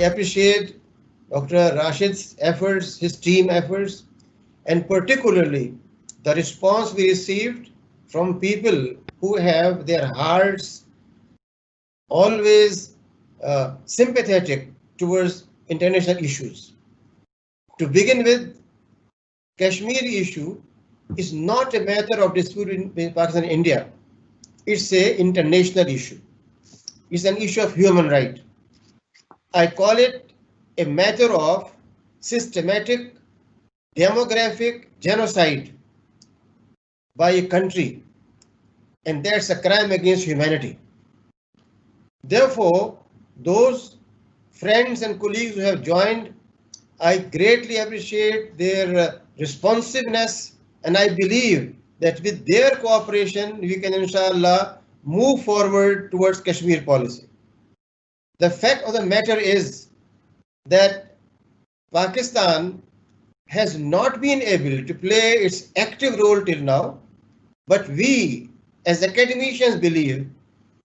appreciate Dr. Rashid's efforts, his team efforts, and particularly the response we received from people who have their hearts always sympathetic towards international issues. To begin with, Kashmir issue is not a matter of dispute between Pakistan and India. It's an international issue. It's an issue of human right. I call it a matter of systematic demographic genocide by a country, and that's a crime against humanity. Therefore, those friends and colleagues who have joined, I greatly appreciate their responsiveness, and I believe that with their cooperation, we can inshallah move forward towards Kashmir policy. The fact of the matter is that Pakistan has not been able to play its active role till now, but we as academicians believe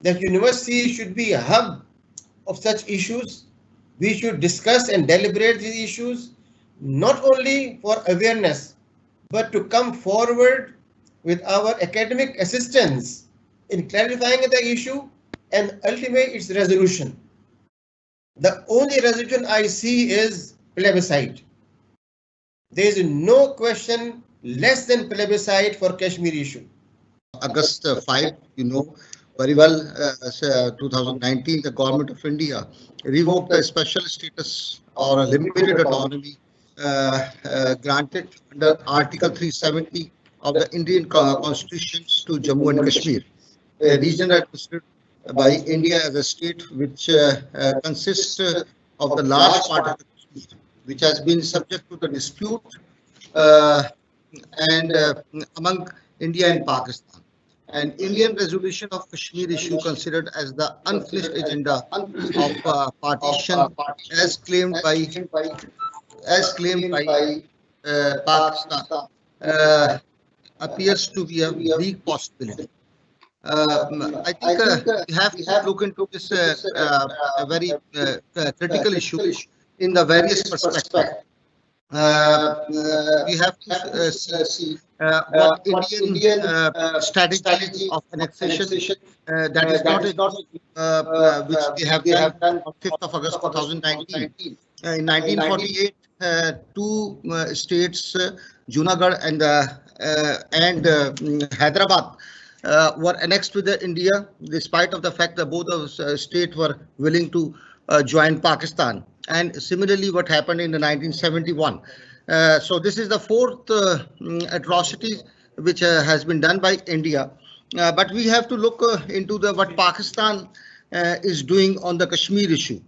that university should be a hub of such issues. We should discuss and deliberate these issues, not only for awareness, but to come forward with our academic assistance in clarifying the issue and ultimate its resolution. The only resolution I see is plebiscite. There is no question less than plebiscite for Kashmir issue. August 5, you know very well, 2019, the government of India revoked the special status or a limited autonomy granted under Article 370 of the Indian Constitution to Jammu and Kashmir, a region administered by India as a state which consists of the large part of the Kashmir, which has been subject to the dispute among India and Pakistan. An Indian resolution of Kashmir issue considered as the unfinished agenda of partition, as claimed by Pakistan, appears to be a weak possibility. I think we have to look into this a very critical issue in the various perspectives. We have to see what Indian strategy of annexation that is not which they have done on 5th of August 2019. In 1948, two states, Junagadh and Hyderabad, were annexed with India, despite of the fact that both of states were willing to join Pakistan. And similarly, what happened in the 1971. So this is the fourth atrocity which has been done by India. But we have to look into what Pakistan is doing on the Kashmir issue.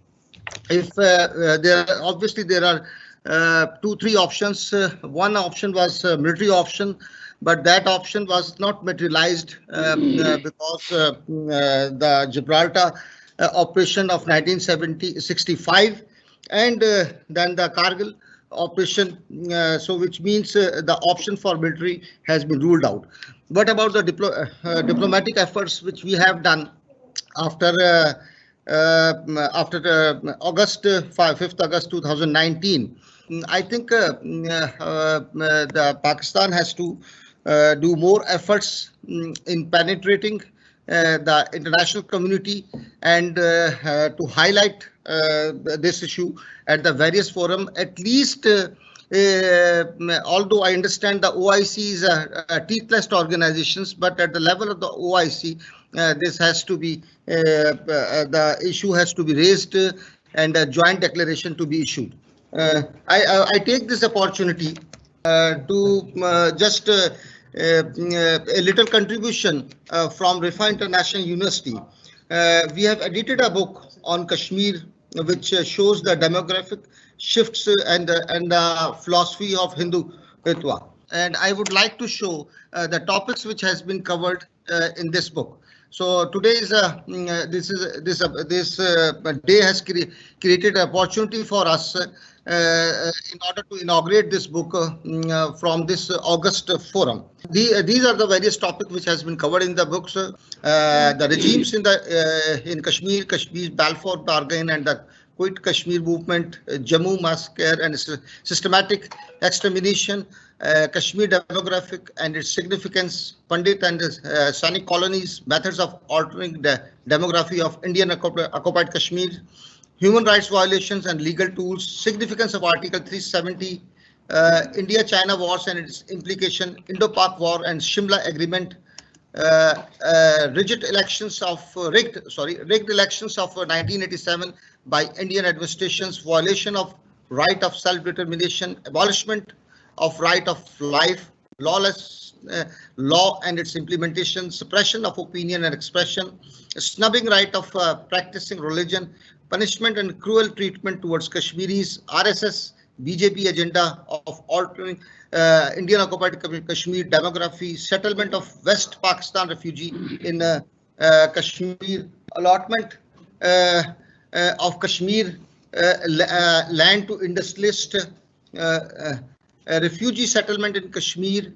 If there are 2-3 options. One option was military option, but that option was not materialized because the Gibraltar operation of 1965 and then the Kargil operation, so which means the option for military has been ruled out. What about the diplomatic efforts which we have done after August 5th August 2019? I think the Pakistan has to do more efforts in penetrating the international community and to highlight this issue at the various forum. At least, although I understand the OIC is a teethless organizations, but at the level of the OIC, this has to be the issue has to be raised and a joint declaration to be issued. I take this opportunity to just a little contribution from Riphah International University. We have edited a book on Kashmir which shows the demographic shifts and the philosophy of Hinduism. And I would like to show the topics which has been covered in this book. So today is this day has created an opportunity for us in order to inaugurate this book from this August forum. These are the various topics which has been covered in the books. The regimes in Kashmir, Kashmir's Balfour Bargain and the Quit Kashmir movement, Jammu massacre and systematic extermination, Kashmir demographic and its significance, Pandit and Sainik colonies, methods of altering the demography of Indian occupied Kashmir, human rights violations and legal tools, significance of Article 370, India-China wars and its implication, Indo-Pak war and Shimla agreement, rigged elections of 1987 by Indian administrations, violation of right of self-determination, abolishment of right of life, lawless law and its implementation, suppression of opinion and expression, snubbing right of practicing religion, punishment and cruel treatment towards Kashmiris, RSS, BJP agenda of altering Indian occupied Kashmir demography, settlement of West Pakistan refugee in Kashmir, allotment of Kashmir land to industrialist, refugee settlement in Kashmir,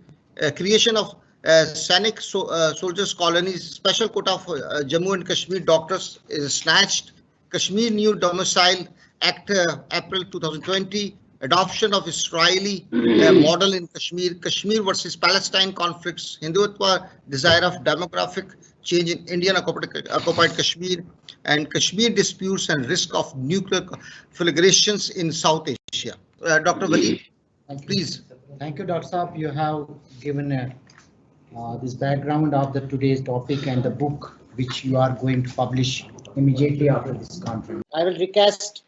creation of Sainik soldiers colonies, special quota for Jammu and Kashmir doctors is snatched, Kashmir New Domicile Act April 2020, adoption of Israeli model in Kashmir, Kashmir versus Palestine conflicts, Hindutva desire of demographic change in Indian occupied Kashmir, and Kashmir disputes and risk of nuclear conflagrations in South Asia. Dr. Wali, please. Thank you, Dr. Saab. You have given this background of the today's topic and the book which you are going to publish immediately after this conference. I will request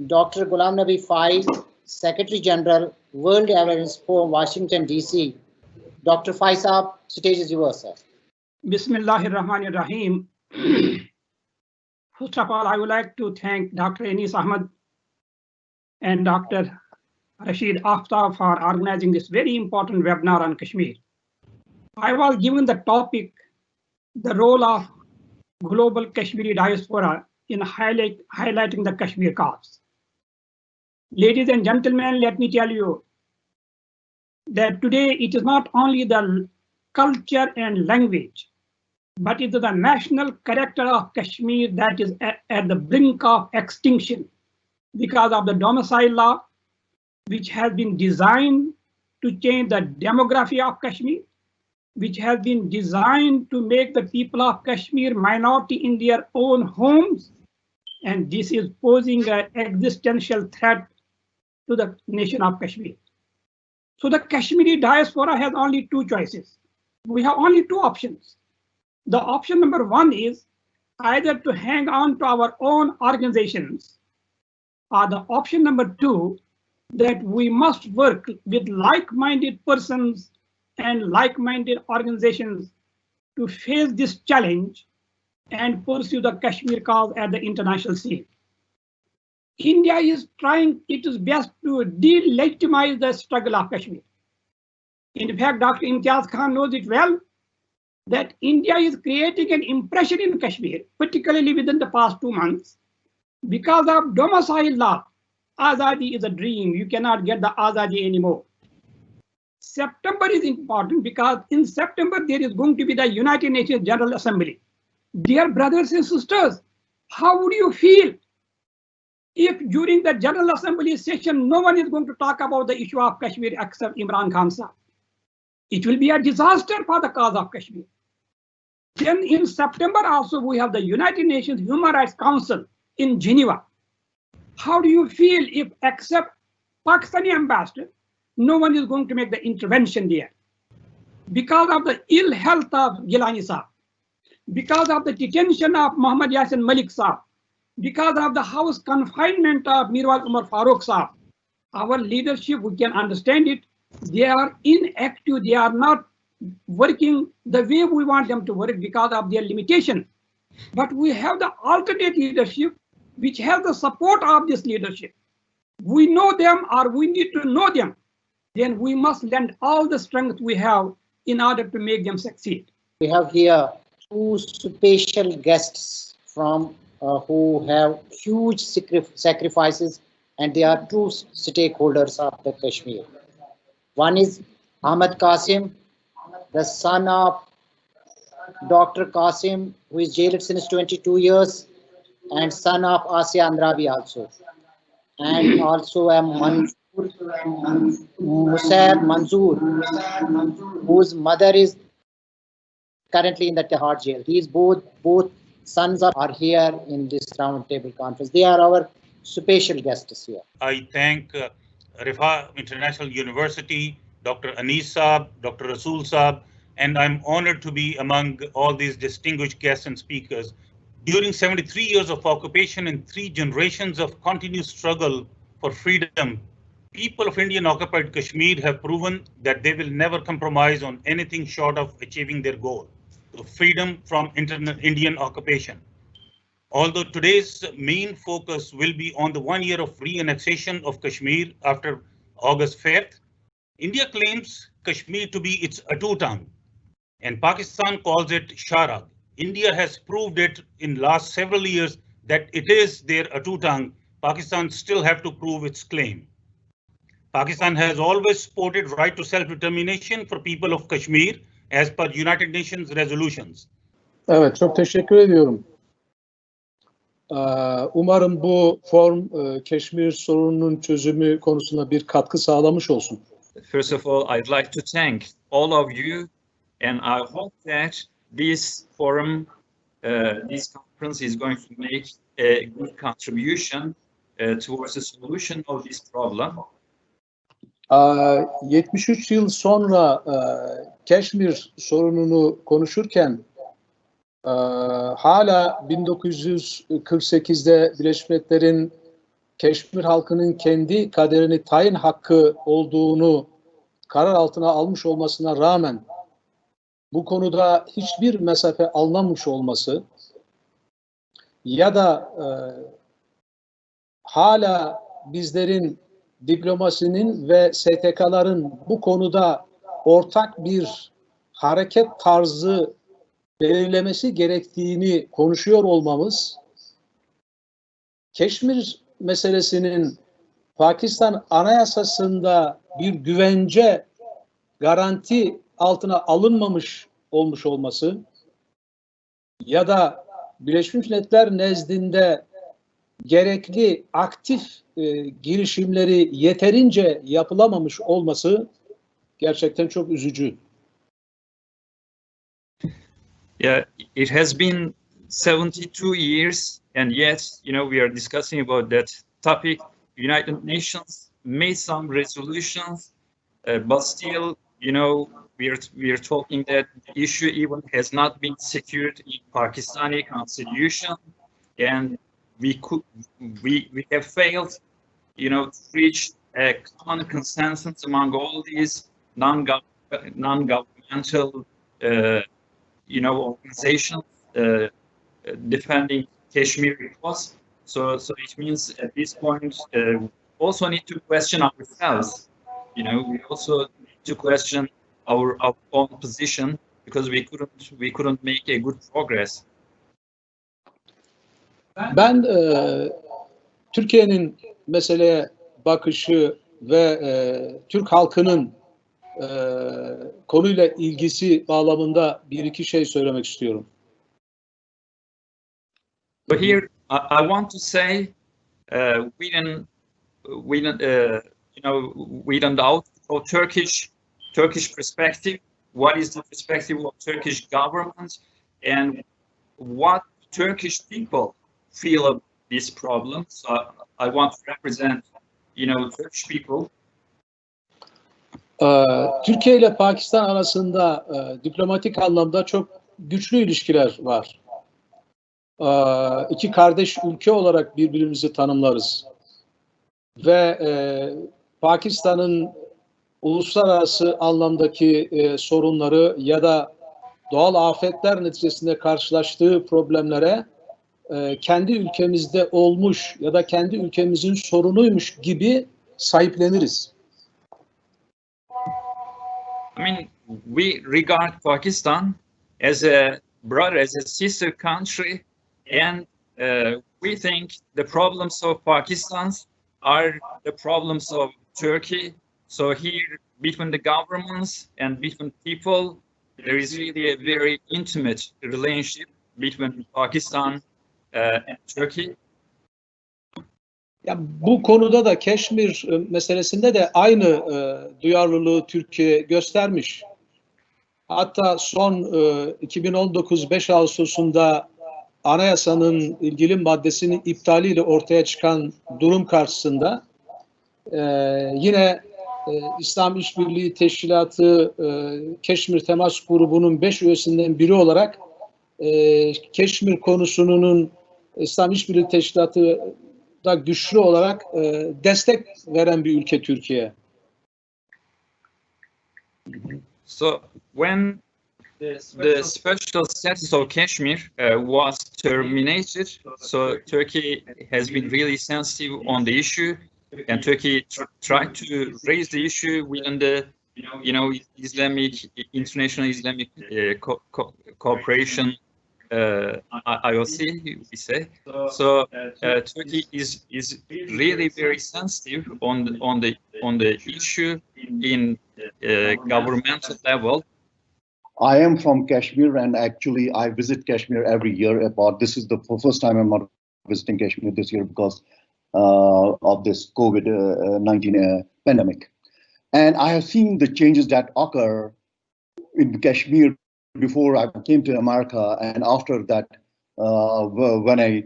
Dr. Ghulam Nabi Faiz, Secretary General, World Awareness Forum, Washington, D.C. Dr. Faiz Saab, stage is yours, sir. Bismillahir Rahmanir Rahim. First of all, I would like to thank Dr. Anis Ahmad and Dr. Rashid Aftab for organizing this very important webinar on Kashmir. I was given the topic, the role of global Kashmiri diaspora in highlighting the Kashmir cause. Ladies and gentlemen, let me tell you that today it is not only the culture and language, but it is the national character of Kashmir that is at the brink of extinction because of the domicile law, which has been designed to change the demography of Kashmir, which has been designed to make the people of Kashmir minority in their own homes. And this is posing an existential threat to the nation of Kashmir. So the Kashmiri diaspora has only two choices. We have only two options. The option number one is either to hang on to our own organizations, or the option number two, that we must work with like-minded persons and like-minded organizations to face this challenge and pursue the Kashmir cause at the international scene. India is trying its best to delegitimize the struggle of Kashmir. In fact, Dr. Imtiaz Khan knows it well that India is creating an impression in Kashmir, particularly within the past 2 months, because of domicile law. Azadi is a dream. You cannot get the Azadi anymore. September is important because in September there is going to be the United Nations General Assembly. Dear brothers and sisters, how would you feel if during the General Assembly session no one is going to talk about the issue of Kashmir except Imran Khan Sahib? It will be a disaster for the cause of Kashmir. Then in September also we have the United Nations Human Rights Council in Geneva. How do you feel if except Pakistani ambassador, no one is going to make the intervention there? Because of the ill health of Gilani Saab, because of the detention of Muhammad Yasin Malik Saab, because of the house confinement of Mirwaz Umar Farooq Saab, our leadership, we can understand it, they are inactive, they are not working the way we want them to work because of their limitation. But we have the alternate leadership which has the support of this leadership. We know them or we need to know them. Then we must lend all the strength we have in order to make them succeed. We have here two special guests from who have huge sacrifices, and they are true stakeholders of the Kashmir. One is Ahmad Qasim, the son of Dr. Qasim, who is jailed since 22 years. and son of Asya Andrabi also. And also a Musair Manzoor, whose mother is currently in the Tihar jail. Both sons are here in this roundtable conference. They are our special guests here. I thank Riphah International University, Dr. Anis Saab, Dr. Rasool Saab, and I'm honored to be among all these distinguished guests and speakers. During 73 years of occupation and 3 generations of continuous struggle for freedom, people of Indian-occupied Kashmir have proven that they will never compromise on anything short of achieving their goal, freedom from Indian occupation. Although today's main focus will be on the 1 year of re-annexation of Kashmir after August 5th, India claims Kashmir to be its Atutang, and Pakistan calls it Sharag. India has proved it in last several years that it is their Atutang. Pakistan still have to prove its claim. Pakistan has always supported right to self-determination for people of Kashmir as per United Nations resolutions. Evet, çok teşekkür ediyorum. Umarım bu forum Keşmir sorununun çözümü konusunda bir katkı sağlamış olsun. First of all, I'd like to thank all of you, and I hope that this forum, this conference is going to make a good contribution towards the solution of this problem. 73 yıl sonra Keşmir sorununu konuşurken hala 1948'de Birleşmiş Milletler'in Keşmir halkının kendi kaderini tayin hakkı olduğunu karar altına almış olmasına rağmen bu konuda hiçbir mesafe alınmamış olması ya da hala bizlerin diplomasinin ve STK'ların bu konuda ortak bir hareket tarzı belirlemesi gerektiğini konuşuyor olmamız, Keşmir meselesinin Pakistan Anayasası'nda bir güvence, garanti altına alınmamış olmuş olması ya da Birleşmiş Milletler nezdinde gerekli aktif girişimleri yeterince yapılamamış olması gerçekten çok üzücü. Yeah, it has been 72 years, and yet, we are discussing about that topic. United Nations made some resolutions, but still, we are talking that the issue even has not been secured in Pakistani constitution, and we have failed, to reach a common consensus among all these non-governmental, organizations defending Kashmiri cause. So it means at this point, we also need to question ourselves. We also need to question our own position because we couldn't make a good progress. Ben Türkiye'nin meseleye bakışı ve Türk halkının konuyla ilgisi bağlamında bir iki şey söylemek istiyorum. But here I want to say we don't doubt of Turkish perspective. What is the perspective of Turkish government and what Turkish people feel of this problem? So I want to represent, Turkish people. Türkiye ile Pakistan arasında diplomatik anlamda çok güçlü ilişkiler var. İki kardeş ülke olarak birbirimizi tanımlarız. Ve Pakistan'ın uluslararası anlamdaki sorunları ya da doğal afetler neticesinde karşılaştığı problemlere kendi ülkemizde olmuş ya da kendi ülkemizin sorunuymuş gibi sahipleniriz. I mean, we regard Pakistan as a brother, as a sister country, and we think the problems of Pakistan are the problems of Turkey. So here, between the governments and between people, there is really a very intimate relationship between Pakistan and Turkey? Ya bu konuda da Keşmir meselesinde de aynı duyarlılığı Türkiye göstermiş. Hatta son 2019 5 Ağustos'unda anayasanın ilgili maddesinin iptaliyle ortaya çıkan durum karşısında yine İslam İşbirliği Teşkilatı Keşmir Temas Grubu'nun 5 üyesinden biri olarak Keşmir konusunun İslam İşbirliği Teşkilatı da güçlü olarak destek veren bir ülke Türkiye. So when the special status of Kashmir was terminated, so Turkey has been really sensitive on the issue, and Turkey tried to raise the issue within the, Islamic international Islamic cooperation. IOC, we say. So Turkey is really very sensitive on the issue in governmental level. I am from Kashmir, and actually I visit Kashmir every year. This is the first time I'm not visiting Kashmir this year because of this COVID-19 pandemic. And I have seen the changes that occur in Kashmir before I came to America, and after that, when I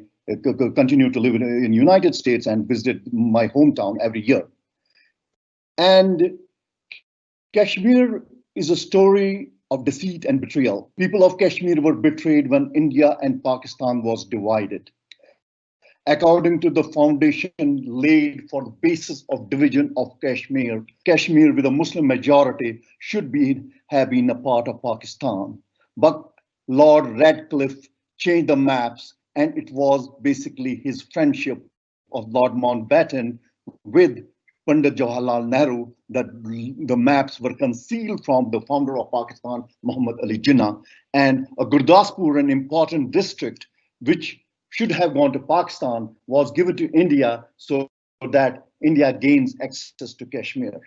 continued to live in United States and visited my hometown every year. And Kashmir is a story of deceit and betrayal. People of Kashmir were betrayed when India and Pakistan was divided. According to the foundation laid for the basis of division of Kashmir, Kashmir with a Muslim majority should have been a part of Pakistan. But Lord Radcliffe changed the maps, and it was basically his friendship of Lord Mountbatten with Pandit Jawaharlal Nehru that the maps were concealed from the founder of Pakistan, Muhammad Ali Jinnah, and Gurdaspur, an important district which should have gone to Pakistan, was given to India so that India gains access to Kashmir.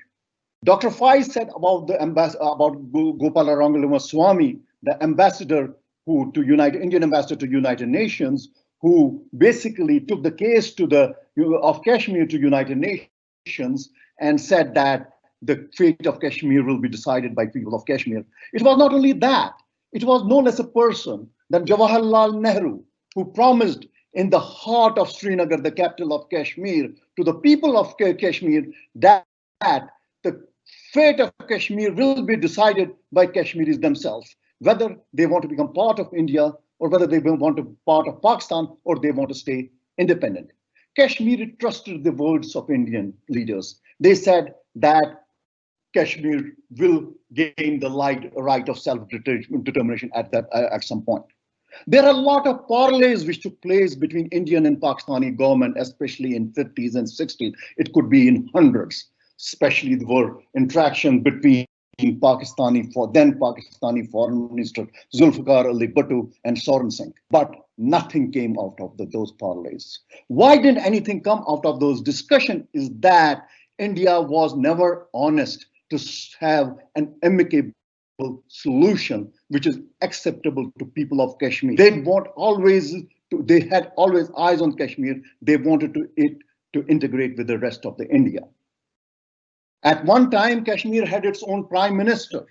Dr. Faiz said about Gopala Rangalumaswamy, the ambassador Indian ambassador to United Nations, who basically took the case of Kashmir to United Nations and said that the fate of Kashmir will be decided by people of Kashmir. It was not only that, it was no less a person than Jawaharlal Nehru, who promised in the heart of Srinagar, the capital of Kashmir, to the people of Kashmir that the fate of Kashmir will be decided by Kashmiris themselves, whether they want to become part of India or whether they want to be part of Pakistan or they want to stay independent. Kashmir trusted the words of Indian leaders. They said that Kashmir will gain the right of self-determination at some point. There are a lot of parleys which took place between Indian and Pakistani government, especially in 50s and 60s. It could be in hundreds, especially there were interaction between then Pakistani Foreign Minister Zulfikar Ali Bhutto and Soren Singh. But nothing came out of those parleys. Why didn't anything come out of those discussions is that India was never honest to have an amicable solution which is acceptable to people of Kashmir. They had always eyes on Kashmir. They wanted it to integrate with the rest of the India. At one time, Kashmir had its own prime minister.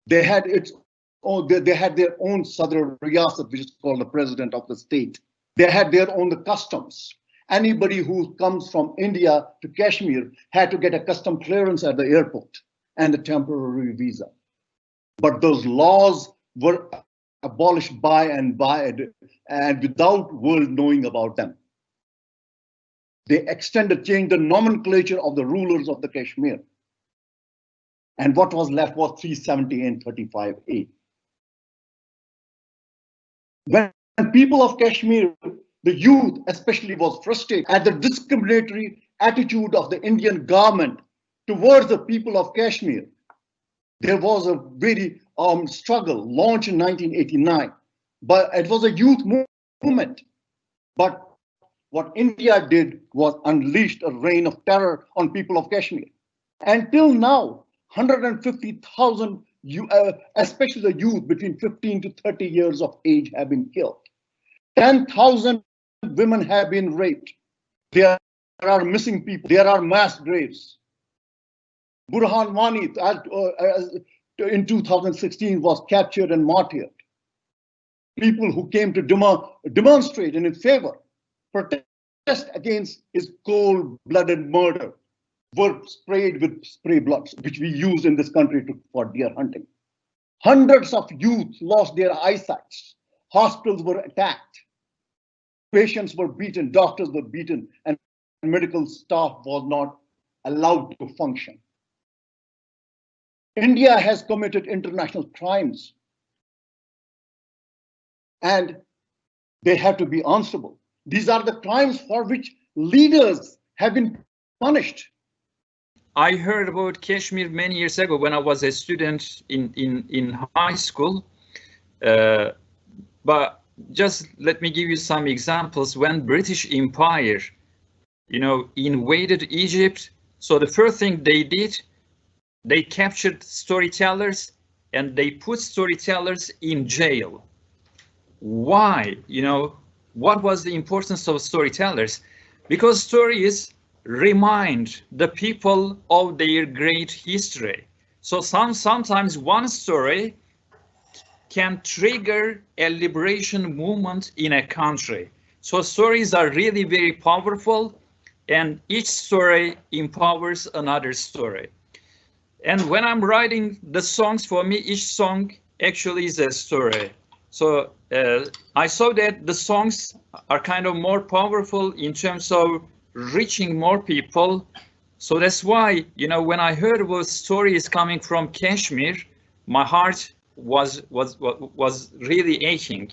They had their own Sadr Riyasat, which is called the president of the state. They had their own customs. Anybody who comes from India to Kashmir had to get a custom clearance at the airport and a temporary visa. But those laws were abolished by and without world knowing about them. They changed the nomenclature of the rulers of the Kashmir. And what was left was 370 and 35A. When people of Kashmir, the youth especially, was frustrated at the discriminatory attitude of the Indian government towards the people of Kashmir, there was a very struggle launched in 1989, but it was a youth movement. But what India did was unleashed a reign of terror on people of Kashmir. Until now, 150,000, especially the youth between 15 to 30 years of age, have been killed. 10,000 women have been raped. There are missing people. There are mass graves. Burhan Wani in 2016 was captured and martyred. People who came to demonstrate in his favor, protest against his cold-blooded murder, were sprayed with spray bloods, which we use in this country for deer hunting. Hundreds of youth lost their eyesight. Hospitals were attacked. Patients were beaten, doctors were beaten, and medical staff was not allowed to function. India has committed international crimes, and they have to be answerable. These are the crimes for which leaders have been punished. I heard about Kashmir many years ago when I was a student in high school. But just let me give you some examples. When British Empire, invaded Egypt, so the first thing they did, they captured storytellers and they put storytellers in jail. Why? What was the importance of storytellers? Because stories remind the people of their great history. So sometimes one story can trigger a liberation movement in a country. So stories are really very powerful, and each story empowers another story. And when I'm writing the songs, for me, each song actually is a story. So I saw that the songs are kind of more powerful in terms of reaching more people. So that's why, when I heard about stories coming from Kashmir, my heart was really aching.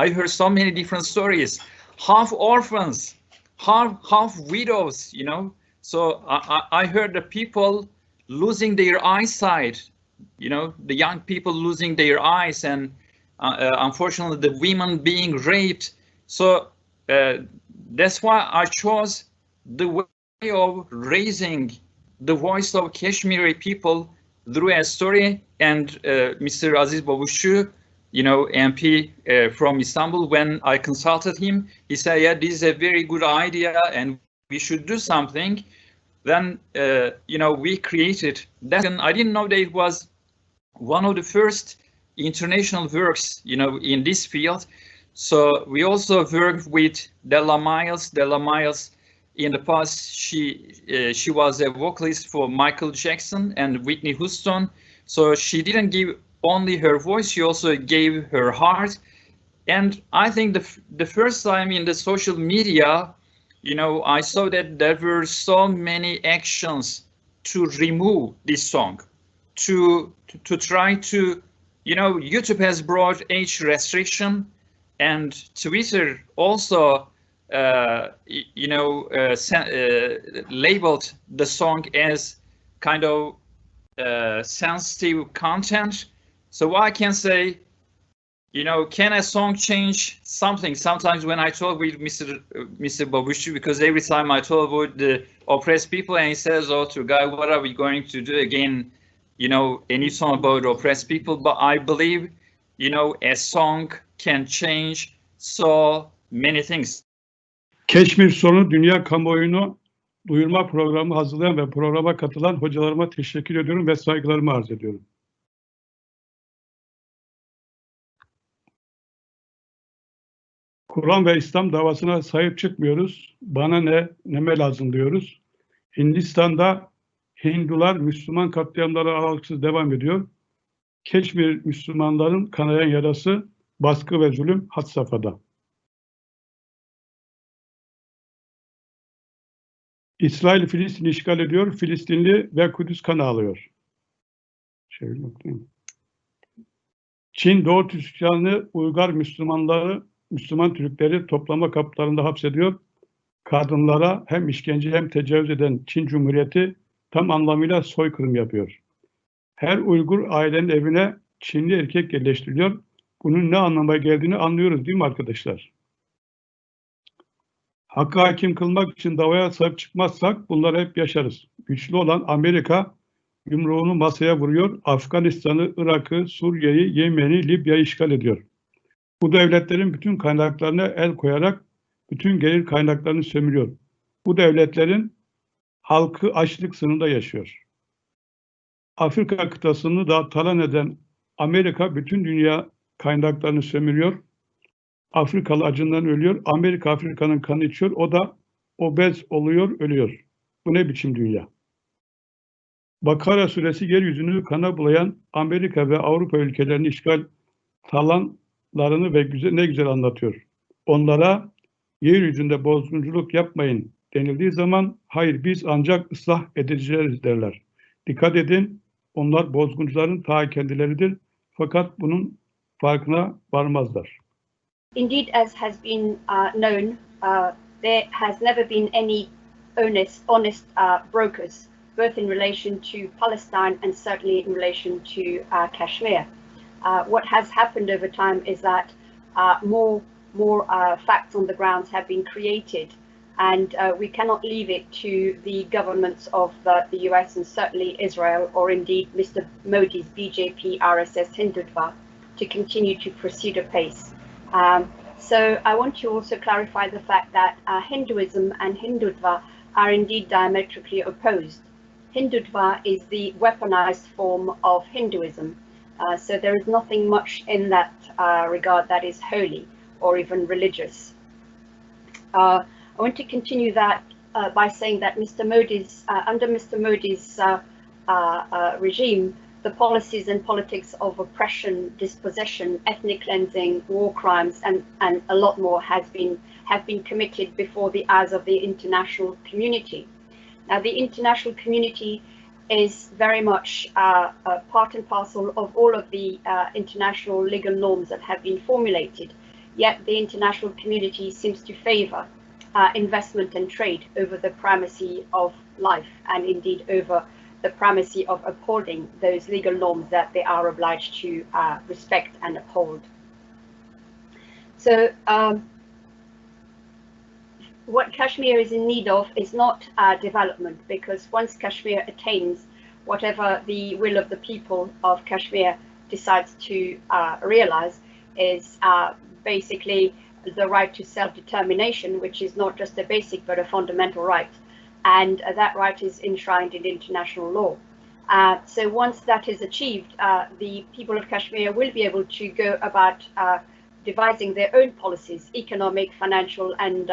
I heard so many different stories, half orphans, half widows, So I heard the people losing their eyesight, the young people losing their eyes, and unfortunately the women being raped. So that's why I chose the way of raising the voice of Kashmiri people through a story. And Mr. Aziz Babushu, MP from Istanbul, when I consulted him, he said, yeah, this is a very good idea and we should do something. Then, we created that. And I didn't know that it was one of the first international works, in this field. So we also worked with Della Miles. Della Miles, in the past, she was a vocalist for Michael Jackson and Whitney Houston. So she didn't give only her voice, she also gave her heart. And I think the first time in the social media, I saw that there were so many actions to remove this song, to try to, YouTube has brought age restriction, and Twitter also, labeled the song as kind of sensitive content. So I can say, can a song change something? Sometimes when I talk with Mr. Babushu, because every time I talk about the oppressed people, and he says, "Oh, to guy, what are we going to do again? A new song about oppressed people." But I believe, a song can change so many things. Kashmir Sonu Dünya Kamuoyunu Duyurma Programı hazırlayan ve programa katılan hocalarıma teşekkür ediyorum ve saygılarımı arz ediyorum. Kur'an ve İslam davasına sahip çıkmıyoruz. Bana neme lazım diyoruz. Hindistan'da Hindular Müslüman katliamları aralıksız devam ediyor. Keşmir Müslümanların kanayan yarası, baskı ve zulüm had safhada. İsrail Filistin'i işgal ediyor, Filistinli ve Kudüs kan ağlıyor. Çin Doğu Türkistan'ı Uygar Müslüman Türkleri toplama kamplarında hapsediyor. Kadınlara hem işkence hem tecavüz eden Çin Cumhuriyeti tam anlamıyla soykırım yapıyor. Her Uygur ailenin evine Çinli erkek yerleştiriliyor. Bunun ne anlama geldiğini anlıyoruz değil mi arkadaşlar? Hakkı hakim kılmak için davaya sahip çıkmazsak bunları hep yaşarız. Güçlü olan Amerika yumruğunu masaya vuruyor. Afganistan'ı, Irak'ı, Suriye'yi, Yemen'i, Libya'yı işgal ediyor. Bu devletlerin bütün kaynaklarına el koyarak bütün gelir kaynaklarını sömürüyor. Bu devletlerin halkı açlık sınırında yaşıyor. Afrika kıtasını da talan eden Amerika bütün dünya kaynaklarını sömürüyor. Afrikalı acından ölüyor. Amerika Afrika'nın kanı içiyor. O da obez oluyor, ölüyor. Bu ne biçim dünya? Bakara suresi yeryüzünü kana bulayan Amerika ve Avrupa ülkelerini işgal talanlarını ve ne güzel anlatıyor. Onlara yeryüzünde bozgunculuk yapmayın denildiği zaman hayır biz ancak ıslah edeceğiz derler. Dikkat edin, onlar bozguncuların ta kendileridir fakat bunun farkına varmazlar. Indeed, as has been known, there has never been any honest brokers, both in relation to Palestine and certainly in relation to Kashmir. What has happened over time is that more facts on the ground have been created, and we cannot leave it to the governments of the US and certainly Israel, or indeed Mr. Modi's BJP RSS Hindutva, to continue to proceed apace. So I want to also clarify the fact that Hinduism and Hindutva are indeed diametrically opposed. Hindutva is the weaponized form of Hinduism. So there is nothing much in that regard that is holy or even religious. I want to continue that by saying that under Mr. Modi's regime, the policies and politics of oppression, dispossession, ethnic cleansing, war crimes, and a lot more have been committed before the eyes of the international community. Now, the international community is very much part and parcel of all of the international legal norms that have been formulated. Yet the international community seems to favor investment and trade over the primacy of life, and indeed over the primacy of upholding those legal norms that they are obliged to respect and uphold. So what Kashmir is in need of is not development, because once Kashmir attains whatever the will of the people of Kashmir decides to realize, is basically the right to self-determination, which is not just a basic but a fundamental right. And that right is enshrined in international law. So once that is achieved, the people of Kashmir will be able to go about devising their own policies, economic, financial, and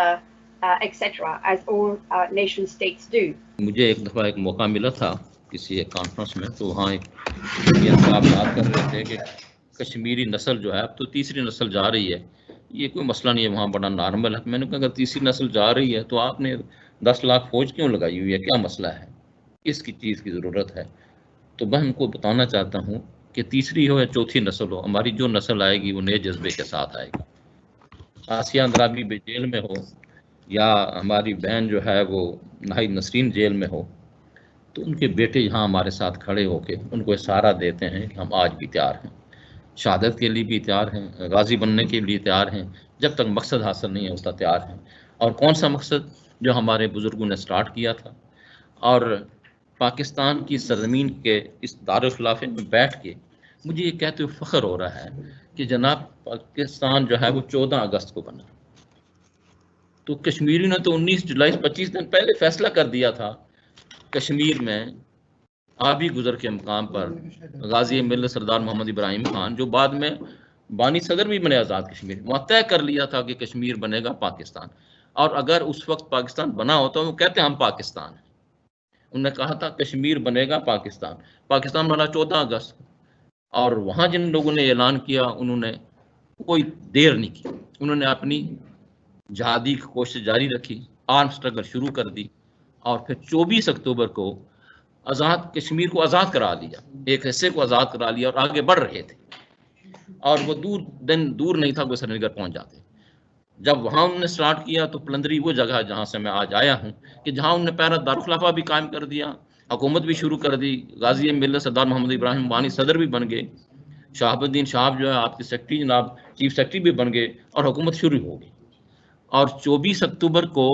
etc., as all nation states do. मुझे एक दफ़ा एक मौका मिला था किसी एक conference में, तो वहाँ ये साहब बात कर रहे थे कि कश्मीरी नस्ल जो है अब तो तीसरी नस्ल जा रही है, ये कोई मसला नहीं है, वहाँ बड़ा नॉर्मल है। मैंने कहा अगर तीसरी नस्ल जा रही है तो आपने 10 लाख फौज क्यों लगाई हुई है, क्या मसला है, किसकी चीज़ की ज़रूरत है? तो मैं हमको बताना चाहता हूँ कि तीसरी हो या चौथी नस्ल हो, हमारी जो नस्ल आएगी वो नए जज्बे के साथ आएगी। आसिया अंद्राबी जेल में हो या हमारी बहन जो है वो नाहिद नसरीन जेल में हो, तो उनके बेटे यहाँ हमारे साथ खड़े होके उनको इशारा देते हैं कि हम आज भी तैयार हैं, शहादत के लिए भी तैयार हैं, गाजी बनने के लिए तैयार हैं, जब तक मकसद हासिल नहीं है उसका तैयार हैं। और कौन सा मकसद? जो हमारे बुज़ुर्गों ने स्टार्ट किया था। और पाकिस्तान की सरज़मीन के इस दारुल-ए-खिलाफ़े में बैठ के मुझे ये कहते हुए फ़ख्र हो रहा है कि जनाब पाकिस्तान जो है वो 14 अगस्त को बना, तो कश्मीरी ने तो 19 जुलाई 25 दिन पहले फैसला कर दिया था कश्मीर में आबी गुजर के मकाम पर गाजी मिल्लत सरदार मोहम्मद इब्राहिम खान, जो बाद में बानी सदर भी बने आज़ाद कश्मीर, वहाँ तय कर लिया था कि कश्मीर बनेगा पाकिस्तान। और अगर उस वक्त पाकिस्तान बना होता वो कहते हम पाकिस्तान हैं, उन्होंने कहा था कश्मीर बनेगा पाकिस्तान। पाकिस्तान बना 14 अगस्त, और वहाँ जिन लोगों ने ऐलान किया उन्होंने कोई देर नहीं की, उन्होंने अपनी जहादी की कोशिश जारी रखी, आर्म स्ट्रगल शुरू कर दी, और फिर 24 अक्टूबर को आज़ाद कश्मीर को आज़ाद करा लिया, एक हिस्से को आज़ाद करा लिया, और आगे बढ़ रहे थे। और वो दूर नहीं था वो श्रीनगर पहुँच जाते। जब वहाँ उन्होंने स्टार्ट किया तो पलंदरी वो जगह है जहाँ से मैं आज आया हूँ, कि जहाँ उन्होंने पहला दारुल-खिलाफा भी कायम कर दिया, हुकूमत भी शुरू कर दी, गाजी मिल्लत सरदार मोहम्मद इब्राहिम बानी सदर भी बन गए, शहाबुद्दीन शाह जो है आपके सेक्रेटरी जनाब चीफ सेक्रेटरी भी बन गए, और हुकूमत शुरू हो गई। और 24 अक्टूबर को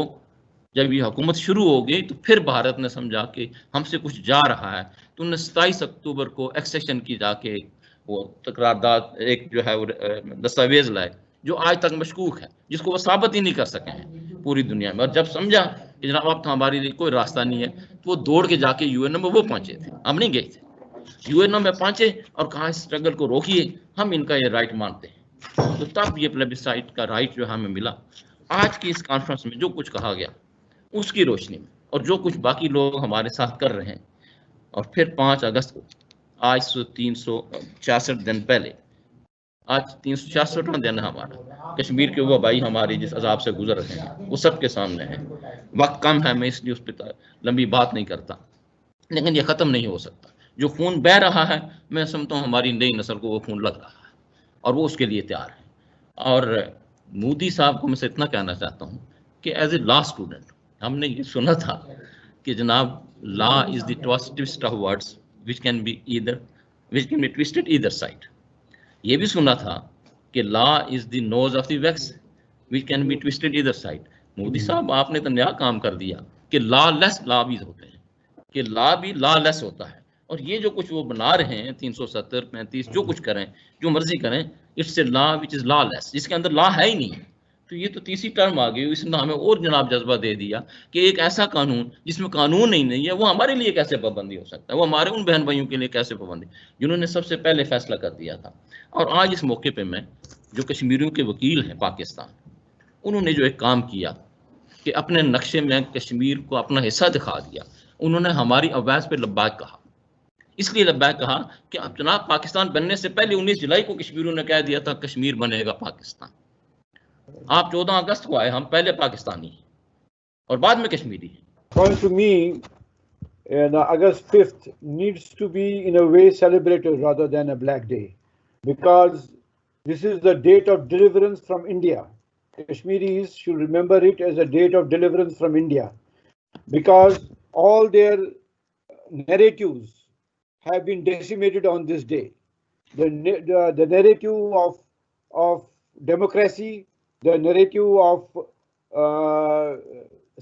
जब ये हुकूमत शुरू हो गई तो फिर भारत ने समझा कि हमसे कुछ जा रहा है, तो उन्होंने 27 अक्टूबर को एक्सेशन की जाके वो तकरारदाद एक जो है वो दस्तावेज लाए जो आज तक मशकूक है, जिसको वो साबित ही नहीं कर सके हैं पूरी दुनिया में। और जब समझा कि जनाब अब तो हमारे लिए कोई रास्ता नहीं है, तो वो दौड़ के जाके यूएनओ में वो पहुंचे थे, हम नहीं गए थे। यूएनओ में पहुंचे और कहा इस स्ट्रगल को रोकिए, हम इनका ये राइट मानते हैं। तो तब ये प्लेबिसाइट का राइट जो हमें मिला। आज की इस कॉन्फ्रेंस में जो कुछ कहा गया उसकी रोशनी में, और जो कुछ बाकी लोग हमारे साथ कर रहे हैं, और फिर 5 अगस्त को आज से 366 दिन पहले, आज 366वां दिन है हमारा, कश्मीर के वो भाई हमारे जिस अजाब से गुजर रहे हैं वो सबके सामने है। वक्त कम है, मैं इसलिए उस पर लंबी बात नहीं करता, लेकिन ये ख़त्म नहीं हो सकता। जो खून बह रहा है, मैं समझता हूँ हमारी नई नस्ल को वो खून लग रहा है और वो उसके लिए तैयार है। और मोदी साहब को मैं से इतना कहना चाहता हूँ कि एज ए लॉ स्टूडेंट हमने ये सुना था कि जनाब law is the twist of words which can be twisted either side. ये भी सुना था कि law is the nose of the wax which can be twisted either side. Modi साहब आपने तो नया काम कर दिया कि लॉ लेस लॉ भी होते हैं, कि लॉ भी लॉ लेस होता है। और ये जो कुछ वो बना रहे हैं 370, 35 जो कुछ करें, जो मर्जी करें, it's a law which is law less, जिसके अंदर लॉ है ही नहीं। तो ये तो तीसरी टर्म आ गई, इसने हमें और जनाब जज्बा दे दिया कि एक ऐसा कानून जिसमें कानून ही नहीं है वो हमारे लिए कैसे पाबंदी हो सकता है, वो हमारे उन बहन भाइयों के लिए कैसे पाबंदी, जिन्होंने सबसे पहले फैसला कर दिया था। और आज इस मौके पर मैं, जो कश्मीरियों के वकील हैं पाकिस्तान, उन्होंने जो एक काम किया कि अपने नक्शे में कश्मीर को अपना हिस्सा दिखा दिया। उन्होंने हमारी आवाज़ पे लब्बैक कहा, इसलिए लब्बैक कहा कि अब जनाब पाकिस्तान बनने से पहले 19 जुलाई को कश्मीरियों ने कह दिया था कश्मीर बनेगा पाकिस्तान। आप 14 अगस्त को आए, हम पहले पाकिस्तानी हैं और बाद में कश्मीरी हैं। According to me, August 5th needs to be in a way celebrated rather than a black day, because this is the date of deliverance from India. Kashmiris should remember it as a date of deliverance from India, because all their narratives have been decimated on this day. The narrative of democracy, the narrative of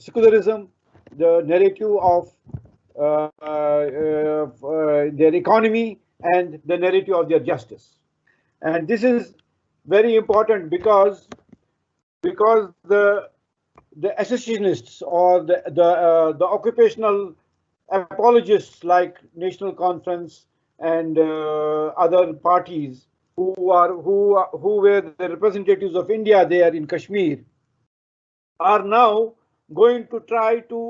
secularism, the narrative of their economy, and the narrative of their justice. And this is very important because the secessionists or the occupational apologists like National Conference and other parties who were the representatives of India there in Kashmir are now going to try to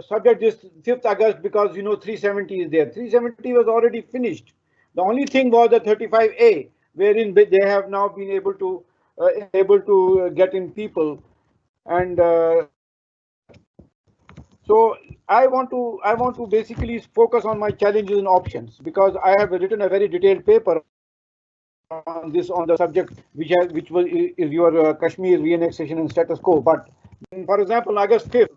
subject this 5th August because 370 is there. 370 was already finished. The only thing was the 35A, wherein they have now been able to get in people, and so I want to basically focus on my challenges and options, because I have written a very detailed paper on the subject, which is your Kashmir reannexation and status quo. But for example, August 5th,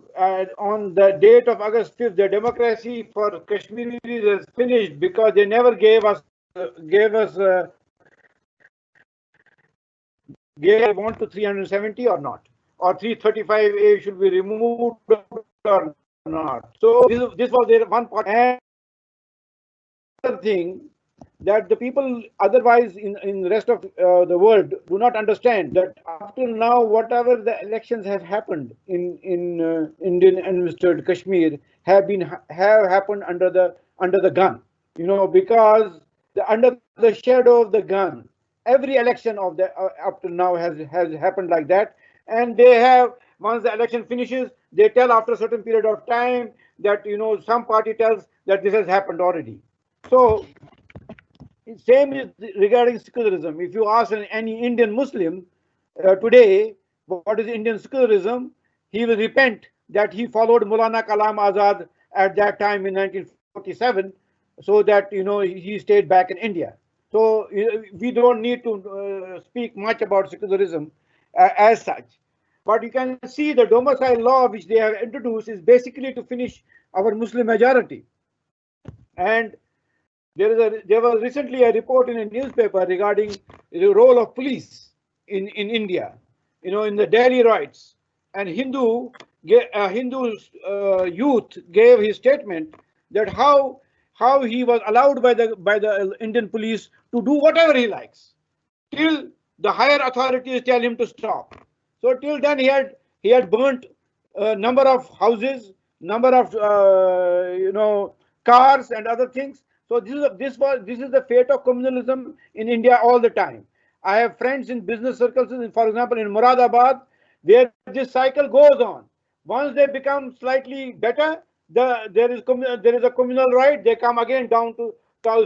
on the date of August 5th, the democracy for Kashmiris is finished because they never gave us want to 370 or not, or 335A should be removed or not. So this was their one part. And another thing that the people otherwise in the rest of the world do not understand, that after now, whatever the elections have happened in Indian-administered Kashmir have happened under the gun, because under the shadow of the gun, every election of the up to now has happened like that. And they have, once the election finishes, they tell after a certain period of time that some party tells that this has happened already. So same is regarding secularism. If you ask any Indian Muslim today what is Indian secularism, he will repent that he followed Maulana Kalam Azad at that time in 1947, so that he stayed back in India. So we don't need to speak much about secularism as such. But you can see the domicile law which they have introduced is basically to finish our Muslim majority. And there was recently a report in a newspaper regarding the role of police in India, in the Delhi riots. And Hindu youth gave his statement that how he was allowed by the Indian police to do whatever he likes. till the higher authorities tell him to stop. So till then he had burnt a number of houses, number of cars and other things. So this is the fate of communalism in India all the time. I have friends in business circles, for example, in Moradabad, where this cycle goes on. Once they become slightly better, there is a communal right. They come again down to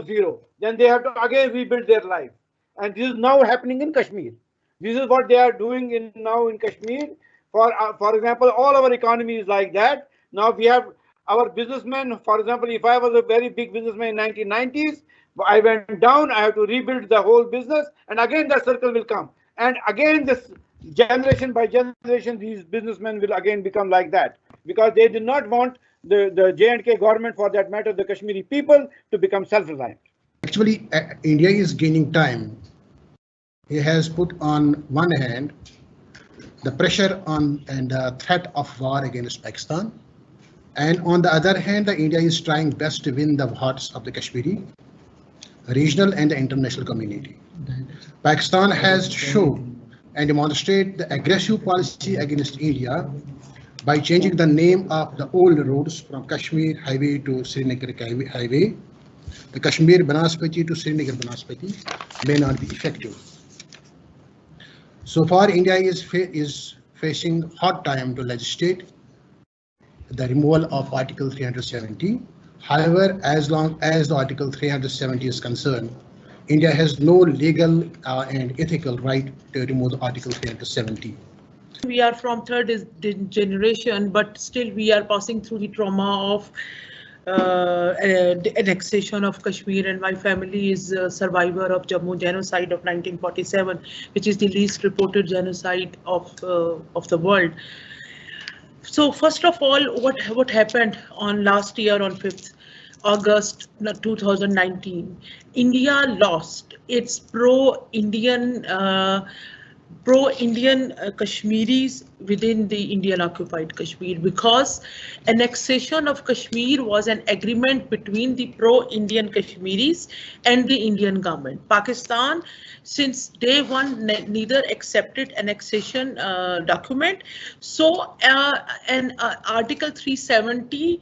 zero. Then they have to again rebuild their life. And this is now happening in Kashmir. This is what they are doing now in Kashmir. For example, all our economy is like that. Now we have our businessmen. For example, if I was a very big businessman in 1990s, I went down, I have to rebuild the whole business, and again the circle will come. And again, this generation by generation, these businessmen will again become like that, because they did not want the J&K government, for that matter, the Kashmiri people, to become self-reliant. Actually, India is gaining time. It has put on one hand the pressure on and the threat of war against Pakistan, and on the other hand, the India is trying best to win the hearts of the Kashmiri, regional and the international community. Pakistan has shown and demonstrated the aggressive policy against India by changing the name of the old roads from Kashmir Highway to Srinagar Highway. The Kashmir Banaspati to Srinagar Banaspati may not be effective. So far, India is facing hard time to legislate the removal of Article 370. However, as long as the Article 370 is concerned, India has no legal and ethical right to remove the Article 370. We are from third generation, but still we are passing through the trauma of annexation of Kashmir, and my family is a survivor of Jammu genocide of 1947, which is the least reported genocide of the world. So first of all, what happened on last year on 5th August 2019? India lost its pro-Indian Kashmiris within the Indian occupied Kashmir, because annexation of Kashmir was an agreement between the pro-Indian Kashmiris and the Indian government. Pakistan, since day one, neither accepted annexation document. So Article 370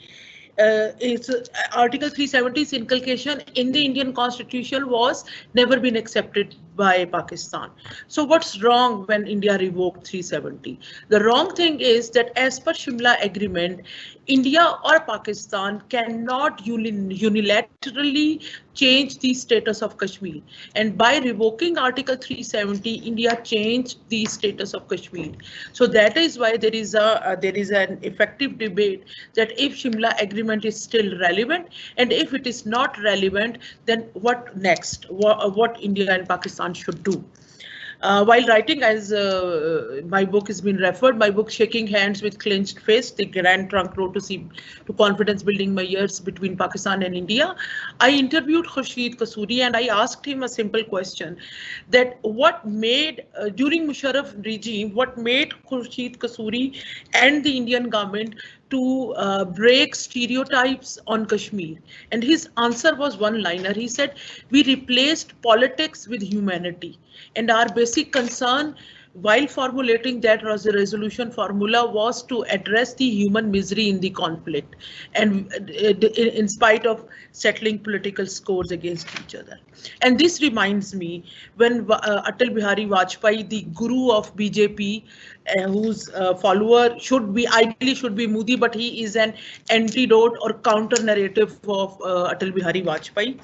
Article 370's inculcation in the Indian Constitution was never been accepted by Pakistan. So what's wrong when India revoked 370? The wrong thing is that as per Shimla Agreement, India or Pakistan cannot unilaterally change the status of Kashmir. And by revoking Article 370, India changed the status of Kashmir. So that is why there is an effective debate that if Shimla Agreement is still relevant, and if it is not relevant, then what next? What India and Pakistan should do. While writing, as my book has been referred, my book Shaking Hands with Clenched Fists, the Grand Trunk Road to Confidence Building My Years Between Pakistan and India, I interviewed Khurshid Kasuri and I asked him a simple question, that what made, during Musharraf regime, what made Khurshid Kasuri and the Indian government to break stereotypes on Kashmir? And his answer was one-liner. He said, we replaced politics with humanity. And our basic concern while formulating that resolution formula was to address the human misery in the conflict, and in spite of settling political scores against each other. And this reminds me when Atal Bihari Vajpayee, the guru of BJP, whose follower ideally should be Modi, but he is an antidote or counter narrative of Atal Bihari Vajpayee.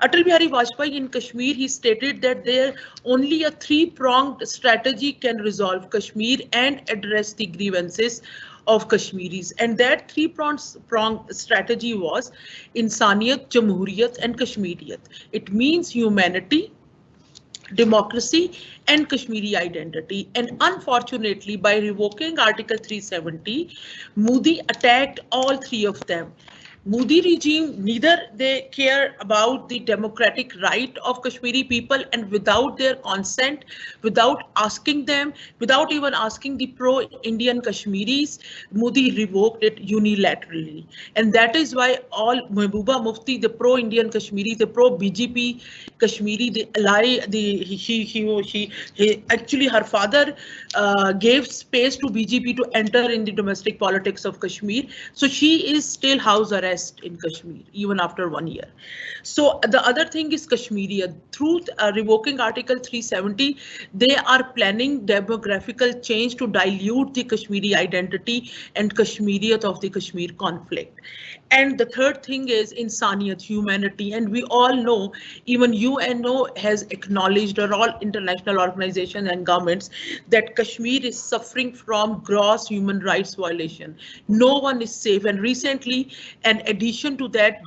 Atal Bihari Vajpayee in Kashmir, he stated that there only a three-pronged strategy can resolve Kashmir and address the grievances of Kashmiris, and that three-pronged strategy was Insaniyat, Jamhuriyat and Kashmiriyat. It means humanity, democracy and Kashmiri identity. And unfortunately, by revoking Article 370, Modi attacked all three of them. Modi regime, neither they care about the democratic right of Kashmiri people, and without their consent, without asking them, without even asking the pro-Indian Kashmiris, Modi revoked it unilaterally. And that is why all Mehbooba Mufti, the pro-Indian Kashmiri, the pro-BJP Kashmiri, the ally, actually her father gave space to BJP to enter in the domestic politics of Kashmir. So she is still house arrest in Kashmir, even after 1 year. So the other thing is Kashmiria. Through revoking Article 370, they are planning demographical change to dilute the Kashmiri identity and Kashmiriyat of the Kashmir conflict. And the third thing is insaniyat, humanity. And we all know, even UNO has acknowledged, or all international organizations and governments, that Kashmir is suffering from gross human rights violation. No one is safe. And recently, in addition to that,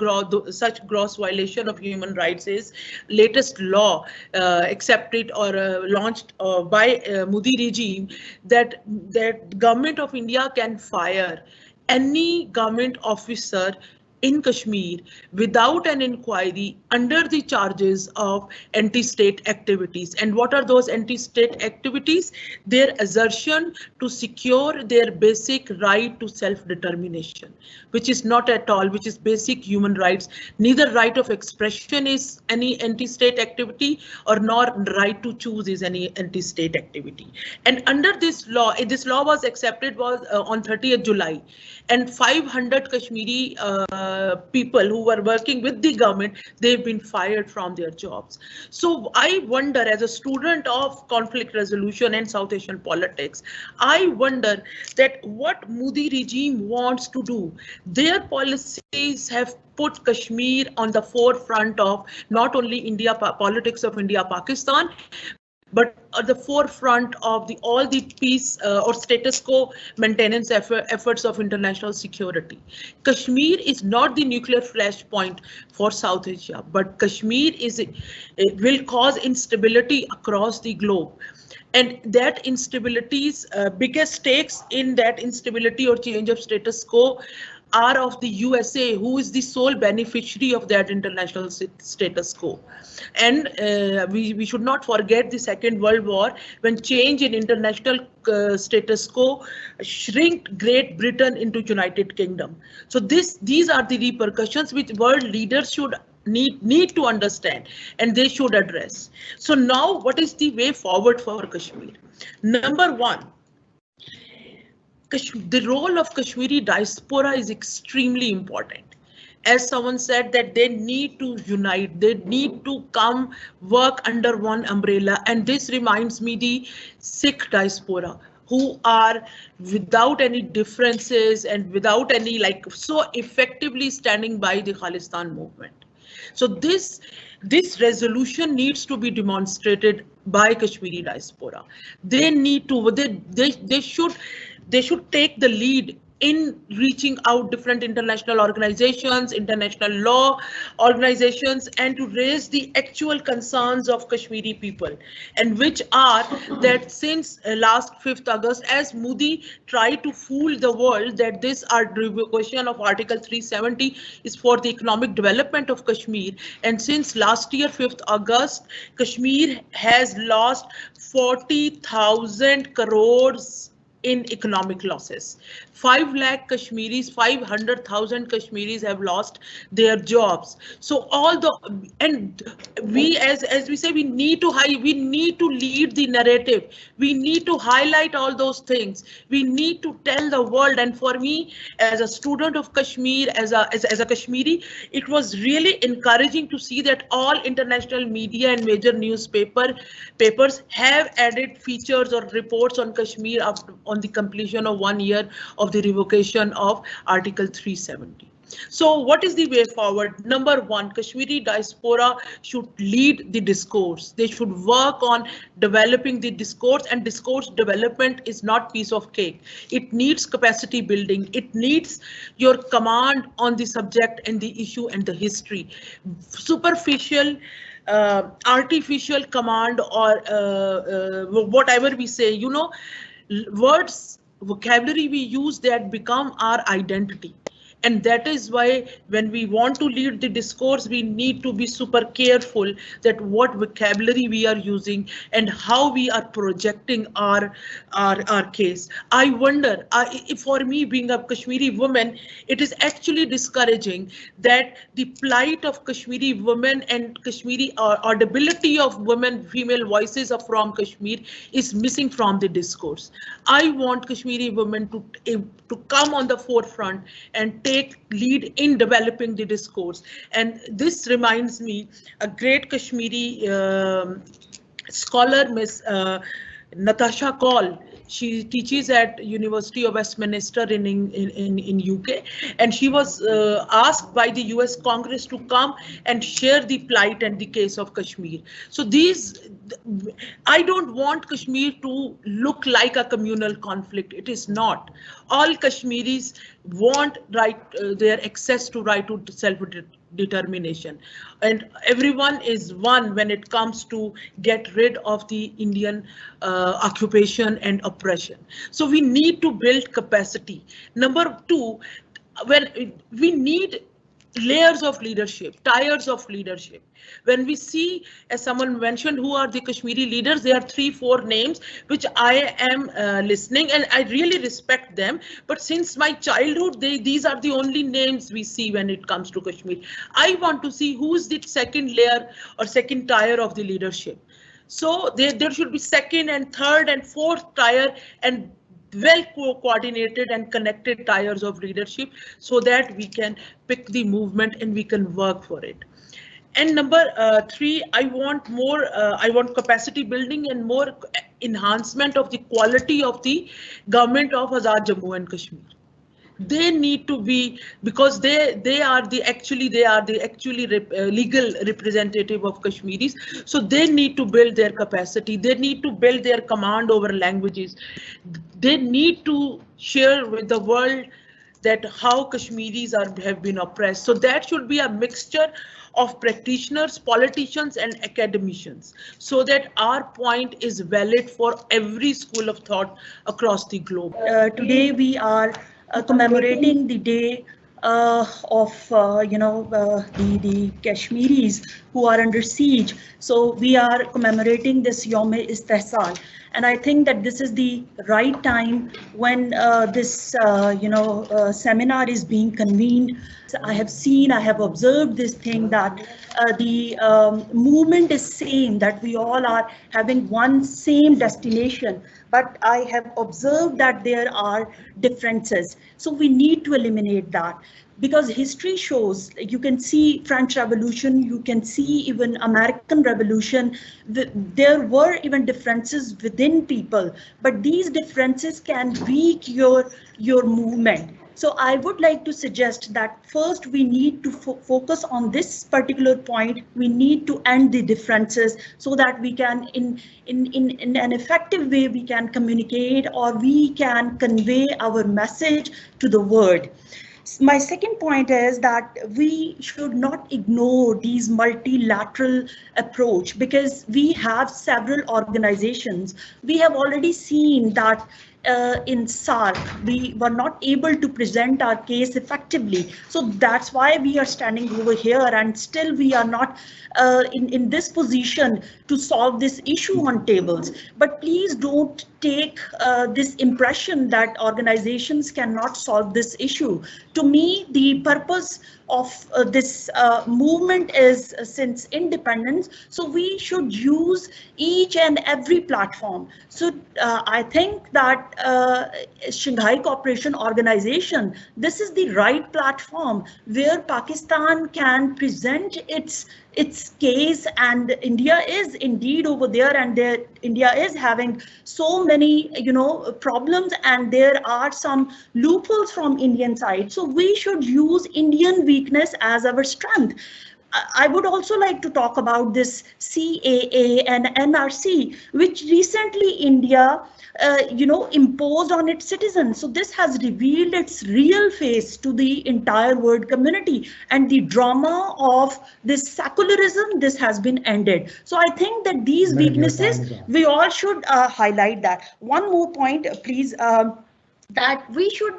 such gross violation of human rights is latest law accepted or launched by Modi regime, that government of India can fire any government officer in Kashmir without an inquiry under the charges of anti-state activities. And what are those anti-state activities? Their assertion to secure their basic right to self-determination, which is not at all, which is basic human rights. Neither right of expression is any anti-state activity, or nor right to choose is any anti-state activity. And under this law was accepted on 30th July, and 500 Kashmiri people who were working with the government, they've been fired from their jobs. So I wonder, as a student of conflict resolution and South Asian politics, I wonder that what Modi regime wants to do. Their policies have put Kashmir on the forefront of not only politics of India-Pakistan, but at the forefront of all the peace or status quo maintenance efforts of international security. Kashmir is not the nuclear flashpoint for South Asia, but Kashmir will cause instability across the globe. And that instability's biggest stakes in that instability or change of status quo are of the USA, who is the sole beneficiary of that international status quo. And we should not forget the Second World War, when change in international status quo shrinked Great Britain into United Kingdom. So these are the repercussions which world leaders should need to understand, and they should address. So now, what is the way forward for Kashmir? Number one, the role of Kashmiri diaspora is extremely important. As someone said, that they need to unite, they need to come work under one umbrella. And this reminds me the Sikh diaspora, who are without any differences and without any so effectively standing by the Khalistan movement. So this resolution needs to be demonstrated by Kashmiri diaspora. They need to, they should take the lead in reaching out different international organizations, international law organizations, and to raise the actual concerns of Kashmiri people, and which are that since last 5th August, as Modi tried to fool the world that this revocation of Article 370 is for the economic development of Kashmir, and since last year 5th August, Kashmir has lost 40,000 crores in economic losses. 5 lakh Kashmiris, 500,000 Kashmiris have lost their jobs. So we, as we say, we need to lead the narrative. We need to highlight all those things. We need to tell the world. And for me, as a student of Kashmir, as a Kashmiri, it was really encouraging to see that all international media and major papers have added features or reports on Kashmir on the completion of 1 year of the revocation of Article 370. So what is the way forward? Number one, Kashmiri diaspora should lead the discourse. They should work on developing the discourse, and discourse development is not piece of cake. It needs capacity building. It needs your command on the subject and the issue and the history. Superficial, artificial command, or whatever we say, words, vocabulary we use, that become our identity. And that is why when we want to lead the discourse, we need to be super careful that what vocabulary we are using and how we are projecting our case. I wonder, for me being a Kashmiri woman, it is actually discouraging that the plight of Kashmiri women and Kashmiri audibility of women, female voices from Kashmir is missing from the discourse. I want Kashmiri women to come on the forefront and take lead in developing the discourse. And this reminds me, a great Kashmiri scholar, Miss Natasha Kaul. She teaches at University of Westminster in UK, and she was asked by the US Congress to come and share the plight and the case of Kashmir. So I don't want Kashmir to look like a communal conflict. It is not. All Kashmiris want their access to right to self-determination, and everyone is one when it comes to get rid of the Indian occupation and oppression. So we need to build capacity. Number two, when we need layers of leadership, tiers of leadership. When we see, as someone mentioned, who are the Kashmiri leaders, there are 3-4 names which I am listening, and I really respect them. But since my childhood, these are the only names we see when it comes to Kashmir. I want to see who's the second layer or second tier of the leadership. So there should be second and third and fourth tier and well coordinated and connected tiers of leadership so that we can pick the movement and we can work for it. And number 3, I want capacity building and more enhancement of the quality of the government of Azad Jammu and Kashmir. They need to be, because they are the actually legal representative of Kashmiris. So they need to build their capacity. They need to build their command over languages. They need to share with the world that how Kashmiris have been oppressed. So that should be a mixture of practitioners, politicians and academicians, so that our point is valid for every school of thought across the globe. Today we are commemorating the day of the Kashmiris who are under siege. So we are commemorating this Yawm-e-Istihsal. And I think that this is the right time when this seminar is being convened. I have observed this thing that the movement is same, that we all are having one same destination, but I have observed that there are differences. So we need to eliminate that, because history shows, you can see French Revolution, you can see even American Revolution, there were even differences within people, but these differences can weaken your movement. So I would like to suggest that first we need to focus on this particular point. We need to end the differences so that we can, in an effective way, we can communicate or we can convey our message to the world. My second point is that we should not ignore these multilateral approach, because we have several organizations. We have already seen that in SARC, we were not able to present our case effectively. So that's why we are standing over here, and still we are not in this position to solve this issue on tables. But please don't take this impression that organizations cannot solve this issue. To me, the purpose of this movement is since independence, so we should use each and every platform. So I think that Shanghai Cooperation Organization, this is the right platform where Pakistan can present its case, and India is indeed over there, and India is having so many problems, and there are some loopholes from Indian side. So we should use Indian weakness as our strength. I would also like to talk about this CAA and NRC, which recently India imposed on its citizens. So this has revealed its real face to the entire world community, and the drama of this secularism, this has been ended. So I think that these weaknesses, we all should highlight that. One more point, please, that we should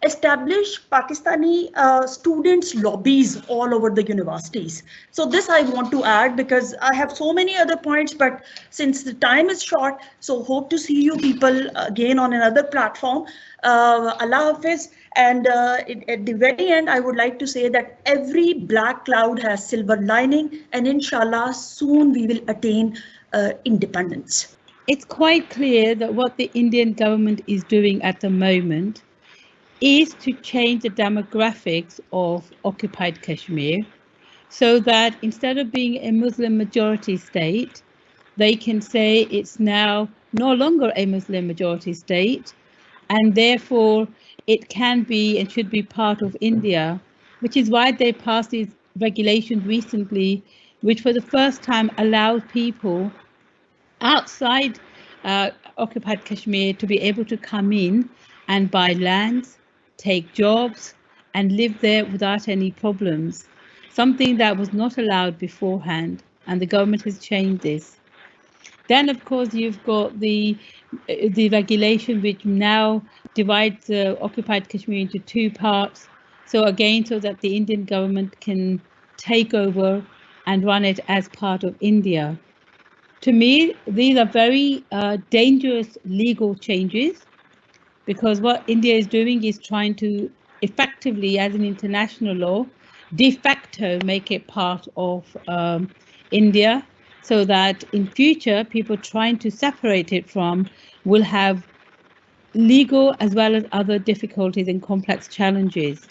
establish Pakistani students lobbies all over the universities. So this I want to add because I have so many other points, but since the time is short, so hope to see you people again on another platform. Allah Hafiz. And at the very end, I would like to say that every black cloud has silver lining, and inshallah soon we will attain independence. It's quite clear that what the Indian government is doing at the moment is to change the demographics of occupied Kashmir so that instead of being a Muslim majority state, they can say it's now no longer a Muslim majority state, and therefore it can be and should be part of India, which is why they passed these regulations recently, which for the first time allowed people outside occupied Kashmir to be able to come in and buy lands, take jobs, and live there without any problems, something that was not allowed beforehand, and the government has changed this. Then, of course, you've got the regulation which now divides occupied Kashmir into two parts. So again, so that the Indian government can take over and run it as part of India. To me, these are very dangerous legal changes, because what India is doing is trying to effectively, as an international law, de facto make it part of India, so that in future people trying to separate it from will have legal as well as other difficulties and complex challenges.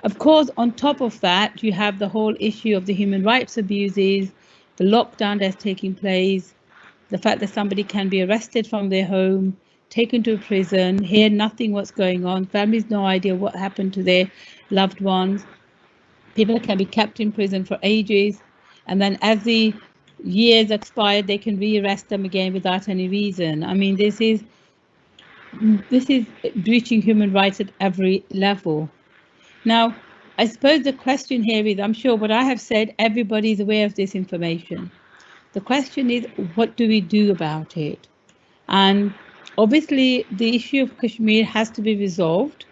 Of course, on top of that, you have the whole issue of the human rights abuses, the lockdown that's taking place, the fact that somebody can be arrested from their home, taken to prison, hear nothing what's going on, families no idea what happened to their loved ones. People can be kept in prison for ages, and then as the years expire, they can re-arrest them again without any reason. I mean, this is breaching human rights at every level. Now, I suppose the question here is, I'm sure what I have said, everybody is aware of this information. The question is, what do we do about it? And obviously, the issue of Kashmir has to be resolved.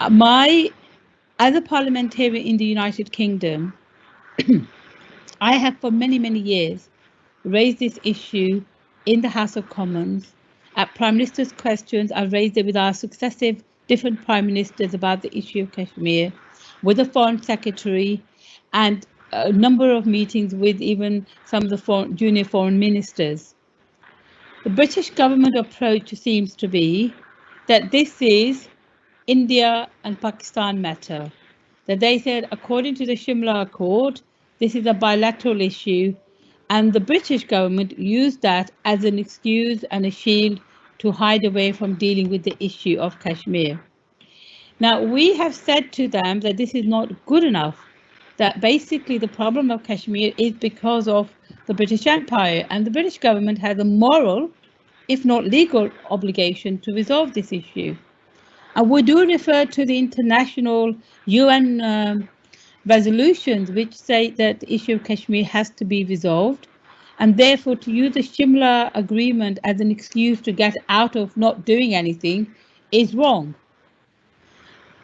As a parliamentarian in the United Kingdom, I have for many, many years raised this issue in the House of Commons. At Prime Minister's questions, I've raised it with our successive different Prime Ministers about the issue of Kashmir, with the Foreign Secretary, and a number of meetings with even some of the junior foreign ministers. The British government approach seems to be that this is India and Pakistan matter, that they said, according to the Shimla Accord, this is a bilateral issue, and the British government used that as an excuse and a shield to hide away from dealing with the issue of Kashmir. Now, we have said to them that this is not good enough, that basically the problem of Kashmir is because of the British Empire, and the British government has a moral, if not legal, obligation to resolve this issue. And we do refer to the international UN resolutions which say that the issue of Kashmir has to be resolved, and therefore to use the Shimla agreement as an excuse to get out of not doing anything is wrong.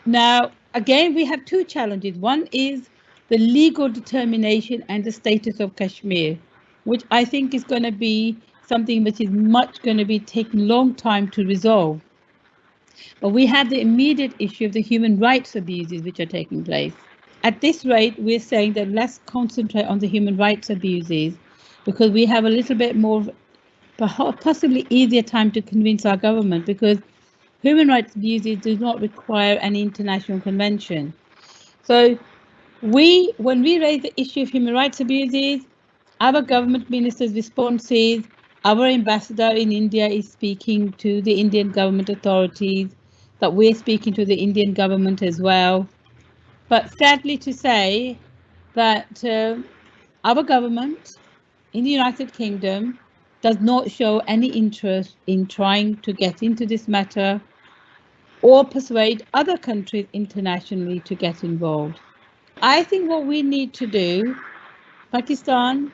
Now, again, we have two challenges. One is the legal determination and the status of Kashmir, which I think is going to be something which is going to be taking a long time to resolve. But we have the immediate issue of the human rights abuses which are taking place. At this rate, we're saying that let's concentrate on the human rights abuses, because we have a little bit more, possibly easier time to convince our government, because human rights abuses do not require any international convention. So when we raise the issue of human rights abuses, our government minister's responses, our ambassador in India is speaking to the Indian government authorities, that we're speaking to the Indian government as well. But sadly to say that our government in the United Kingdom does not show any interest in trying to get into this matter or persuade other countries internationally to get involved. I think what we need to do, Pakistan,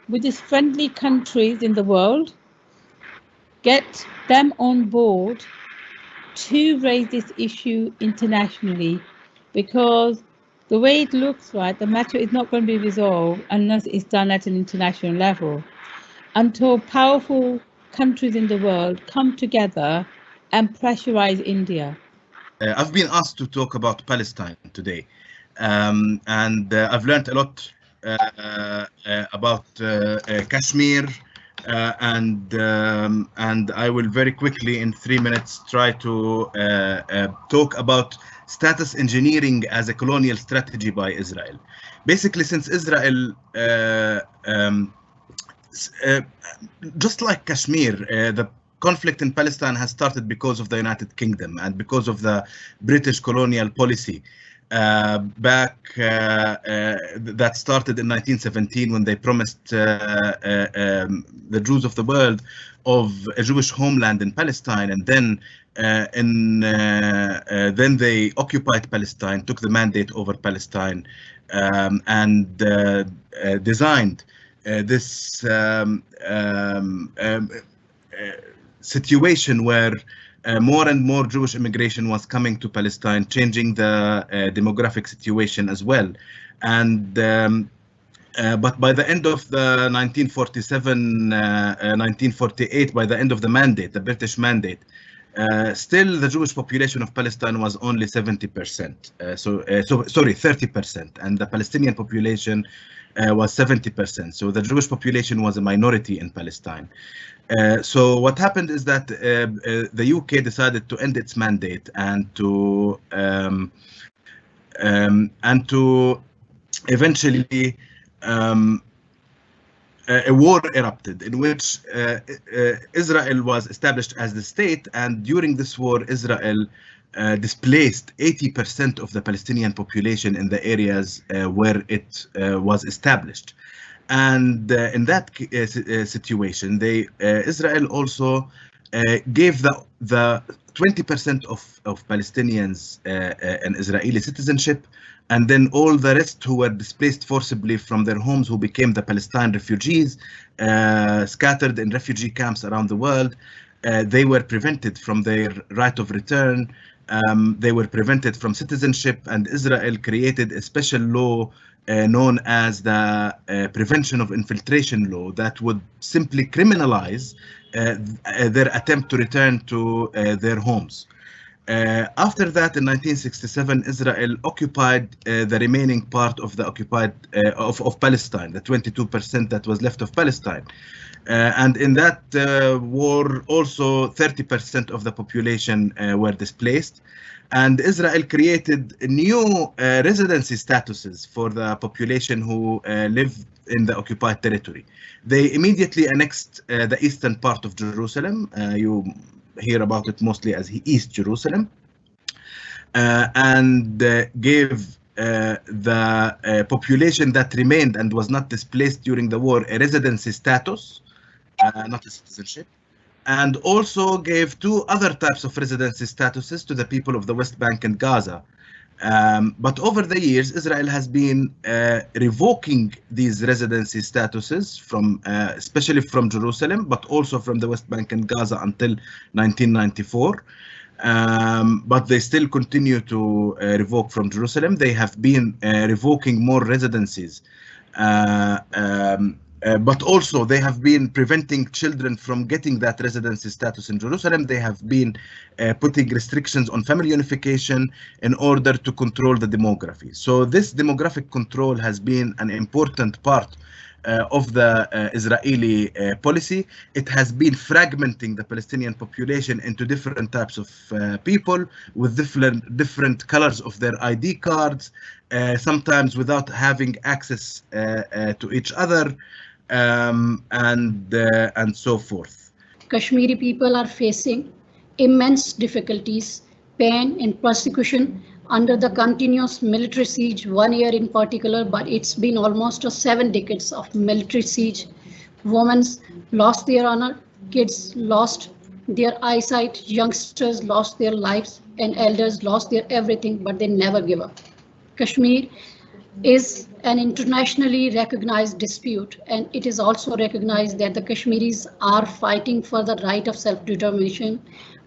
with its friendly countries in the world, get them on board to raise this issue internationally, because the way it looks, right, the matter is not going to be resolved unless it's done at an international level. Until powerful countries in the world come together and pressurize India. I've been asked to talk about Palestine today, and I've learned a lot about Kashmir, and I will very quickly in 3 minutes try to talk about status engineering as a colonial strategy by Israel. Basically, since Israel, just like Kashmir, the conflict in Palestine has started because of the United Kingdom and because of the British colonial policy that started in 1917 when they promised the Jews of the world of a Jewish homeland in Palestine, and then then they occupied Palestine, took the mandate over Palestine, and designed this situation where more and more Jewish immigration was coming to Palestine, changing the demographic situation as well. And but by the end of the 1947, 1948, by the end of the mandate, the British mandate, still the Jewish population of Palestine was only 70%. Sorry, 30%, and the Palestinian population was 70%. So the Jewish population was a minority in Palestine. So what happened is that the UK decided to end its mandate and to eventually a war erupted in which Israel was established as the state, and during this war Israel displaced 80% of the Palestinian population in the areas where it was established. And in that situation, Israel also gave the 20% of Palestinians an Israeli citizenship, and then all the rest who were displaced forcibly from their homes, who became the Palestine refugees, scattered in refugee camps around the world, they were prevented from their right of return. They were prevented from citizenship, and Israel created a special law known as the Prevention of Infiltration Law that would simply criminalize their attempt to return to their homes. After that, in 1967, Israel occupied the remaining part of the occupied of Palestine, the 22% that was left of Palestine. And in that war, also 30% of the population were displaced. And Israel created new residency statuses for the population who live in the occupied territory. They immediately annexed the eastern part of Jerusalem. You hear about it mostly as East Jerusalem, and gave the population that remained and was not displaced during the war a residency status, not a citizenship, and also gave two other types of residency statuses to the people of the West Bank and Gaza. But over the years, Israel has been revoking these residency statuses from, especially from Jerusalem, but also from the West Bank and Gaza until 1994. But they still continue to revoke from Jerusalem. They have been revoking more residencies. But also they have been preventing children from getting that residency status in Jerusalem. They have been putting restrictions on family unification in order to control the demography. So this demographic control has been an important part of the Israeli policy. It has been fragmenting the Palestinian population into different types of people with different colors of their ID cards, sometimes without having access to each other, and so forth. Kashmiri people are facing immense difficulties, pain and persecution under the continuous military siege, 1 year in particular, but it's been almost 7 decades of military siege. Women lost their honor, kids lost their eyesight, youngsters lost their lives, and elders lost their everything, but they never give up. Kashmir is an internationally recognized dispute, and it is also recognized that the Kashmiris are fighting for the right of self-determination.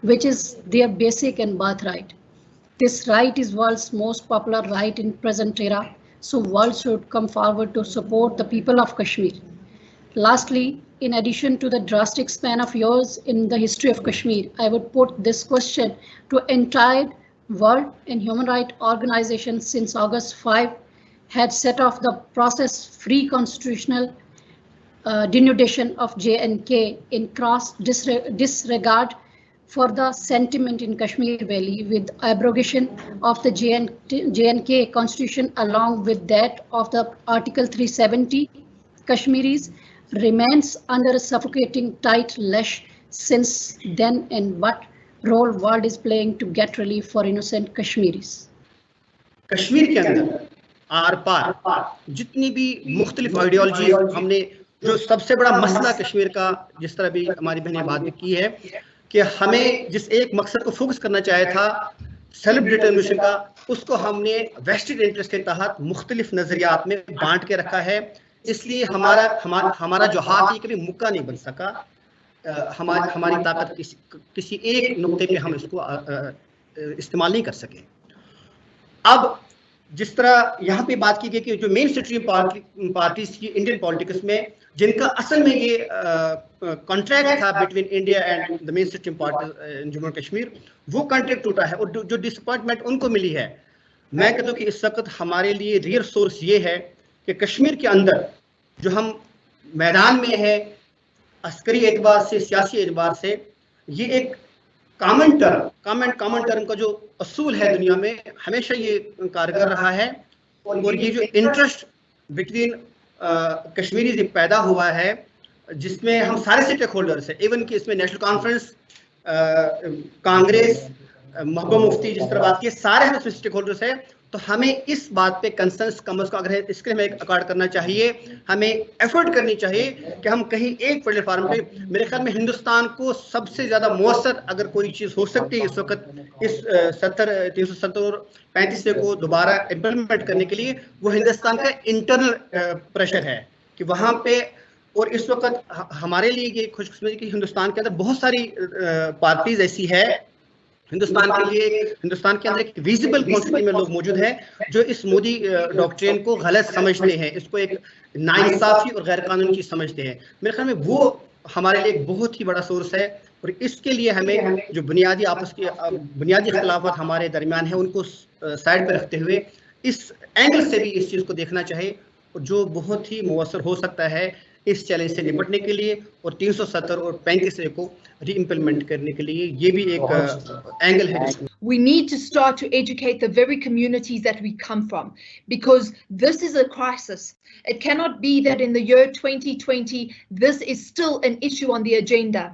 which is their basic and birthright. This right is world's most popular right in present era, so world should come forward to support the people of Kashmir. Lastly, in addition to the drastic span of years in the history of Kashmir, I would put this question to entire world and human rights organizations since August 5 had set off the process-free constitutional denudation of J&K in cross disregard for the sentiment in Kashmir Valley with abrogation of the J&K constitution along with that of the Article 370, Kashmiris remains under a suffocating tight leash since then, and what role world is playing to get relief for innocent Kashmiris. Kashmir के अंदर are पार जितनी भी मुख्तलिफ ideology हमने, जो सबसे बड़ा मसला कश्मीर का, जिस तरह भी हमारी बहनें बात भी की है कि हमें जिस एक मकसद को फोकस करना चाहे था सेल्फ डिटर्मिनेशन का, उसको हमने वेस्टेड इंटरेस्ट के तहत मुख्तलिफ नजरियात में बांट के रखा है। इसलिए हमारा जो हाथ ये कभी मुक्का नहीं बन सका। हमारी ताकत किसी एक नुक्ते पे हम इसको इस्तेमाल नहीं कर सके। अब जिस तरह यहाँ पे बात की गई कि जो मेन स्ट्रीम पार्टीज की इंडियन पॉलिटिक्स में, जिनका असल में ये कॉन्ट्रैक्ट था between India and the main stream party इन जम्मू कश्मीर, वो कॉन्ट्रैक्ट टूटा है और जो डिसअपॉइंटमेंट उनको मिली है, मैं कहता हूँ कि इस वक्त हमारे लिए रियल सोर्स ये है कि कश्मीर के अंदर जो हम मैदान में है, अस्करी एतबार से, सियासी एतबार से, ये एक कॉमन टर्म का जो असूल है दुनिया में, हमेशा ये कारगर रहा है। और ये जो इंटरेस्ट बिटवीन कश्मीरी पैदा हुआ है, जिसमें हम सारे स्टेक होल्डर्स हैं, इवन कि इसमें नेशनल कॉन्फ्रेंस, कांग्रेस, महबूबा मुफ्ती, जिस तरह बात की, सारे हम इसमें स्टेक होल्डर्स हैं। तो हमें इस बात पे कंसेंसस कम अगर है, इसके हमें अकॉर्ड करना चाहिए, हमें एफर्ट करनी चाहिए कि हम कहीं एक प्लेटफार्म पे, मेरे ख्याल में हिंदुस्तान को सबसे ज़्यादा मौसर अगर कोई चीज़ हो सकती है इस वक्त, इस 370 और 35 को दोबारा इम्प्लीमेंट करने के लिए, वो हिंदुस्तान का इंटरनल प्रेशर है कि वहाँ पे। और इस वक्त हमारे लिए ये खुशकिस्मती कि हिंदुस्तान के अंदर बहुत सारी पार्टीज ऐसी है, हिंदुस्तान के अंदर एक विजिबल क्वांटिटी में लोग मौजूद हैं जो इस मोदी डॉक्ट्रिन को गलत समझते हैं, इसको एक नाइंसाफी और गैर कानूनी चीज समझते हैं। मेरे ख्याल में वो हमारे लिए एक बहुत ही बड़ा सोर्स है और इसके लिए हमें जो बुनियादी इख्तिलाफात हमारे दरमियान है, उनको साइड पर रखते हुए इस एंगल से भी इस चीज़ को देखना चाहिए, और जो बहुत ही मुअस्सर हो सकता है इस चैलेंज से निपटने के लिए और 370 और 35 को री-इम्प्लीमेंट करने के लिए, ये भी एक एंगल है। We need to start to educate the very communities that we come from, because this is a crisis. It cannot be that in the year 2020, this is still an issue on the agenda.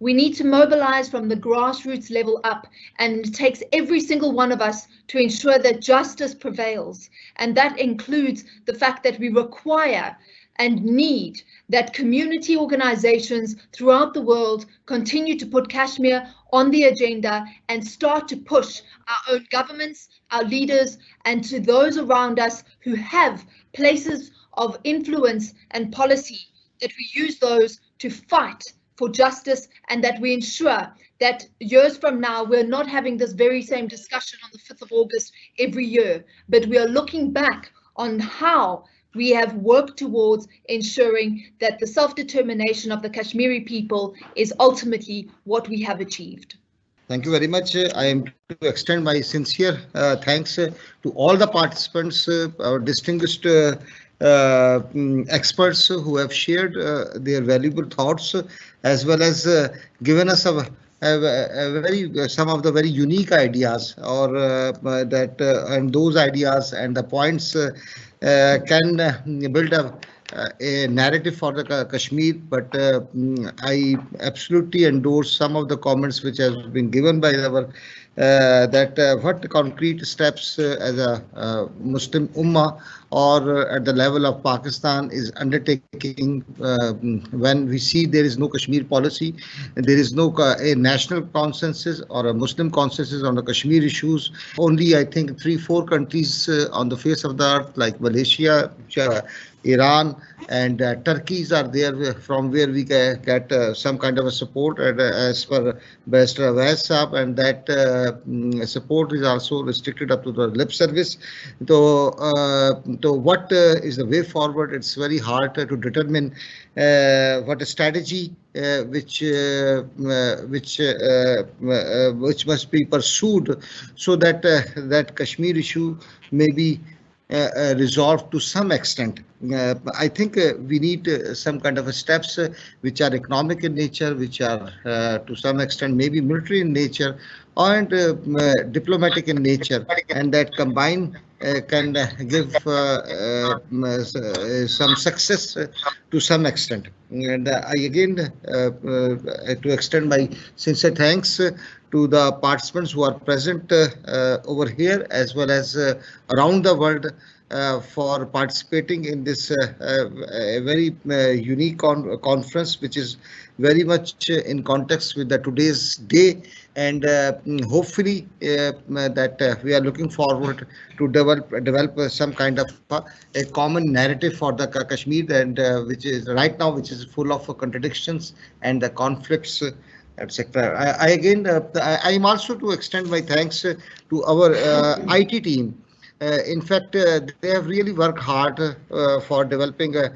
We need to mobilize from the grassroots level up, and it takes every single one of us to ensure that justice prevails. And that includes the fact that we require and need that community organizations throughout the world continue to put Kashmir on the agenda and start to push our own governments, our leaders, and to those around us who have places of influence and policy, that we use those to fight for justice, and that we ensure that years from now we're not having this very same discussion on the 5th of August every year, but we are looking back on how we have worked towards ensuring that the self-determination of the Kashmiri people is ultimately what we have achieved. Thank you very much. I am to extend my sincere thanks to all the participants, our distinguished experts who have shared their valuable thoughts, as well as given us some of the very unique ideas, or and those ideas and the points can build a narrative for the Kashmir. But I absolutely endorse some of the comments which has been given by our what concrete steps as a Muslim Ummah or at the level of Pakistan is undertaking when we see there is no Kashmir policy, there is no a national consensus or a Muslim consensus on the Kashmir issues. Only I think 3-4 countries on the face of the earth like Malaysia, Iran, and Turkeys are there from where we get some kind of a support as per Best Nawaz Saab, and that support is also restricted up to the lip service. So what is the way forward? It's very hard to determine what a strategy which must be pursued so that that Kashmir issue may be resolved to some extent. I think we need some kind of steps which are economic in nature, which are to some extent maybe military in nature, and diplomatic in nature, and that combined can give some success to some extent. And I again to extend my sincere thanks to the participants who are present over here as well as around the world for participating in this very unique conference, which is very much in context with the today's day, and hopefully that we are looking forward to develop some kind of a common narrative for the Kashmir, and which is right now, which is full of contradictions and the conflicts, etc. I again, I am also to extend my thanks to our IT team. In fact, they have really worked hard for developing a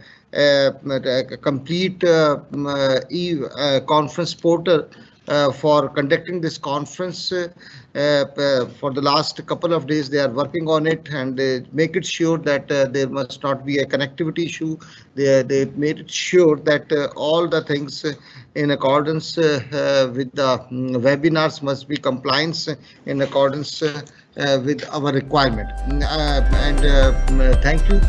complete conference portal for conducting this conference. For the last couple of days, they are working on it, and they make it sure that there must not be a connectivity issue. They made it sure that all the things in accordance with the webinars must be compliance in accordance with our requirement. And thank you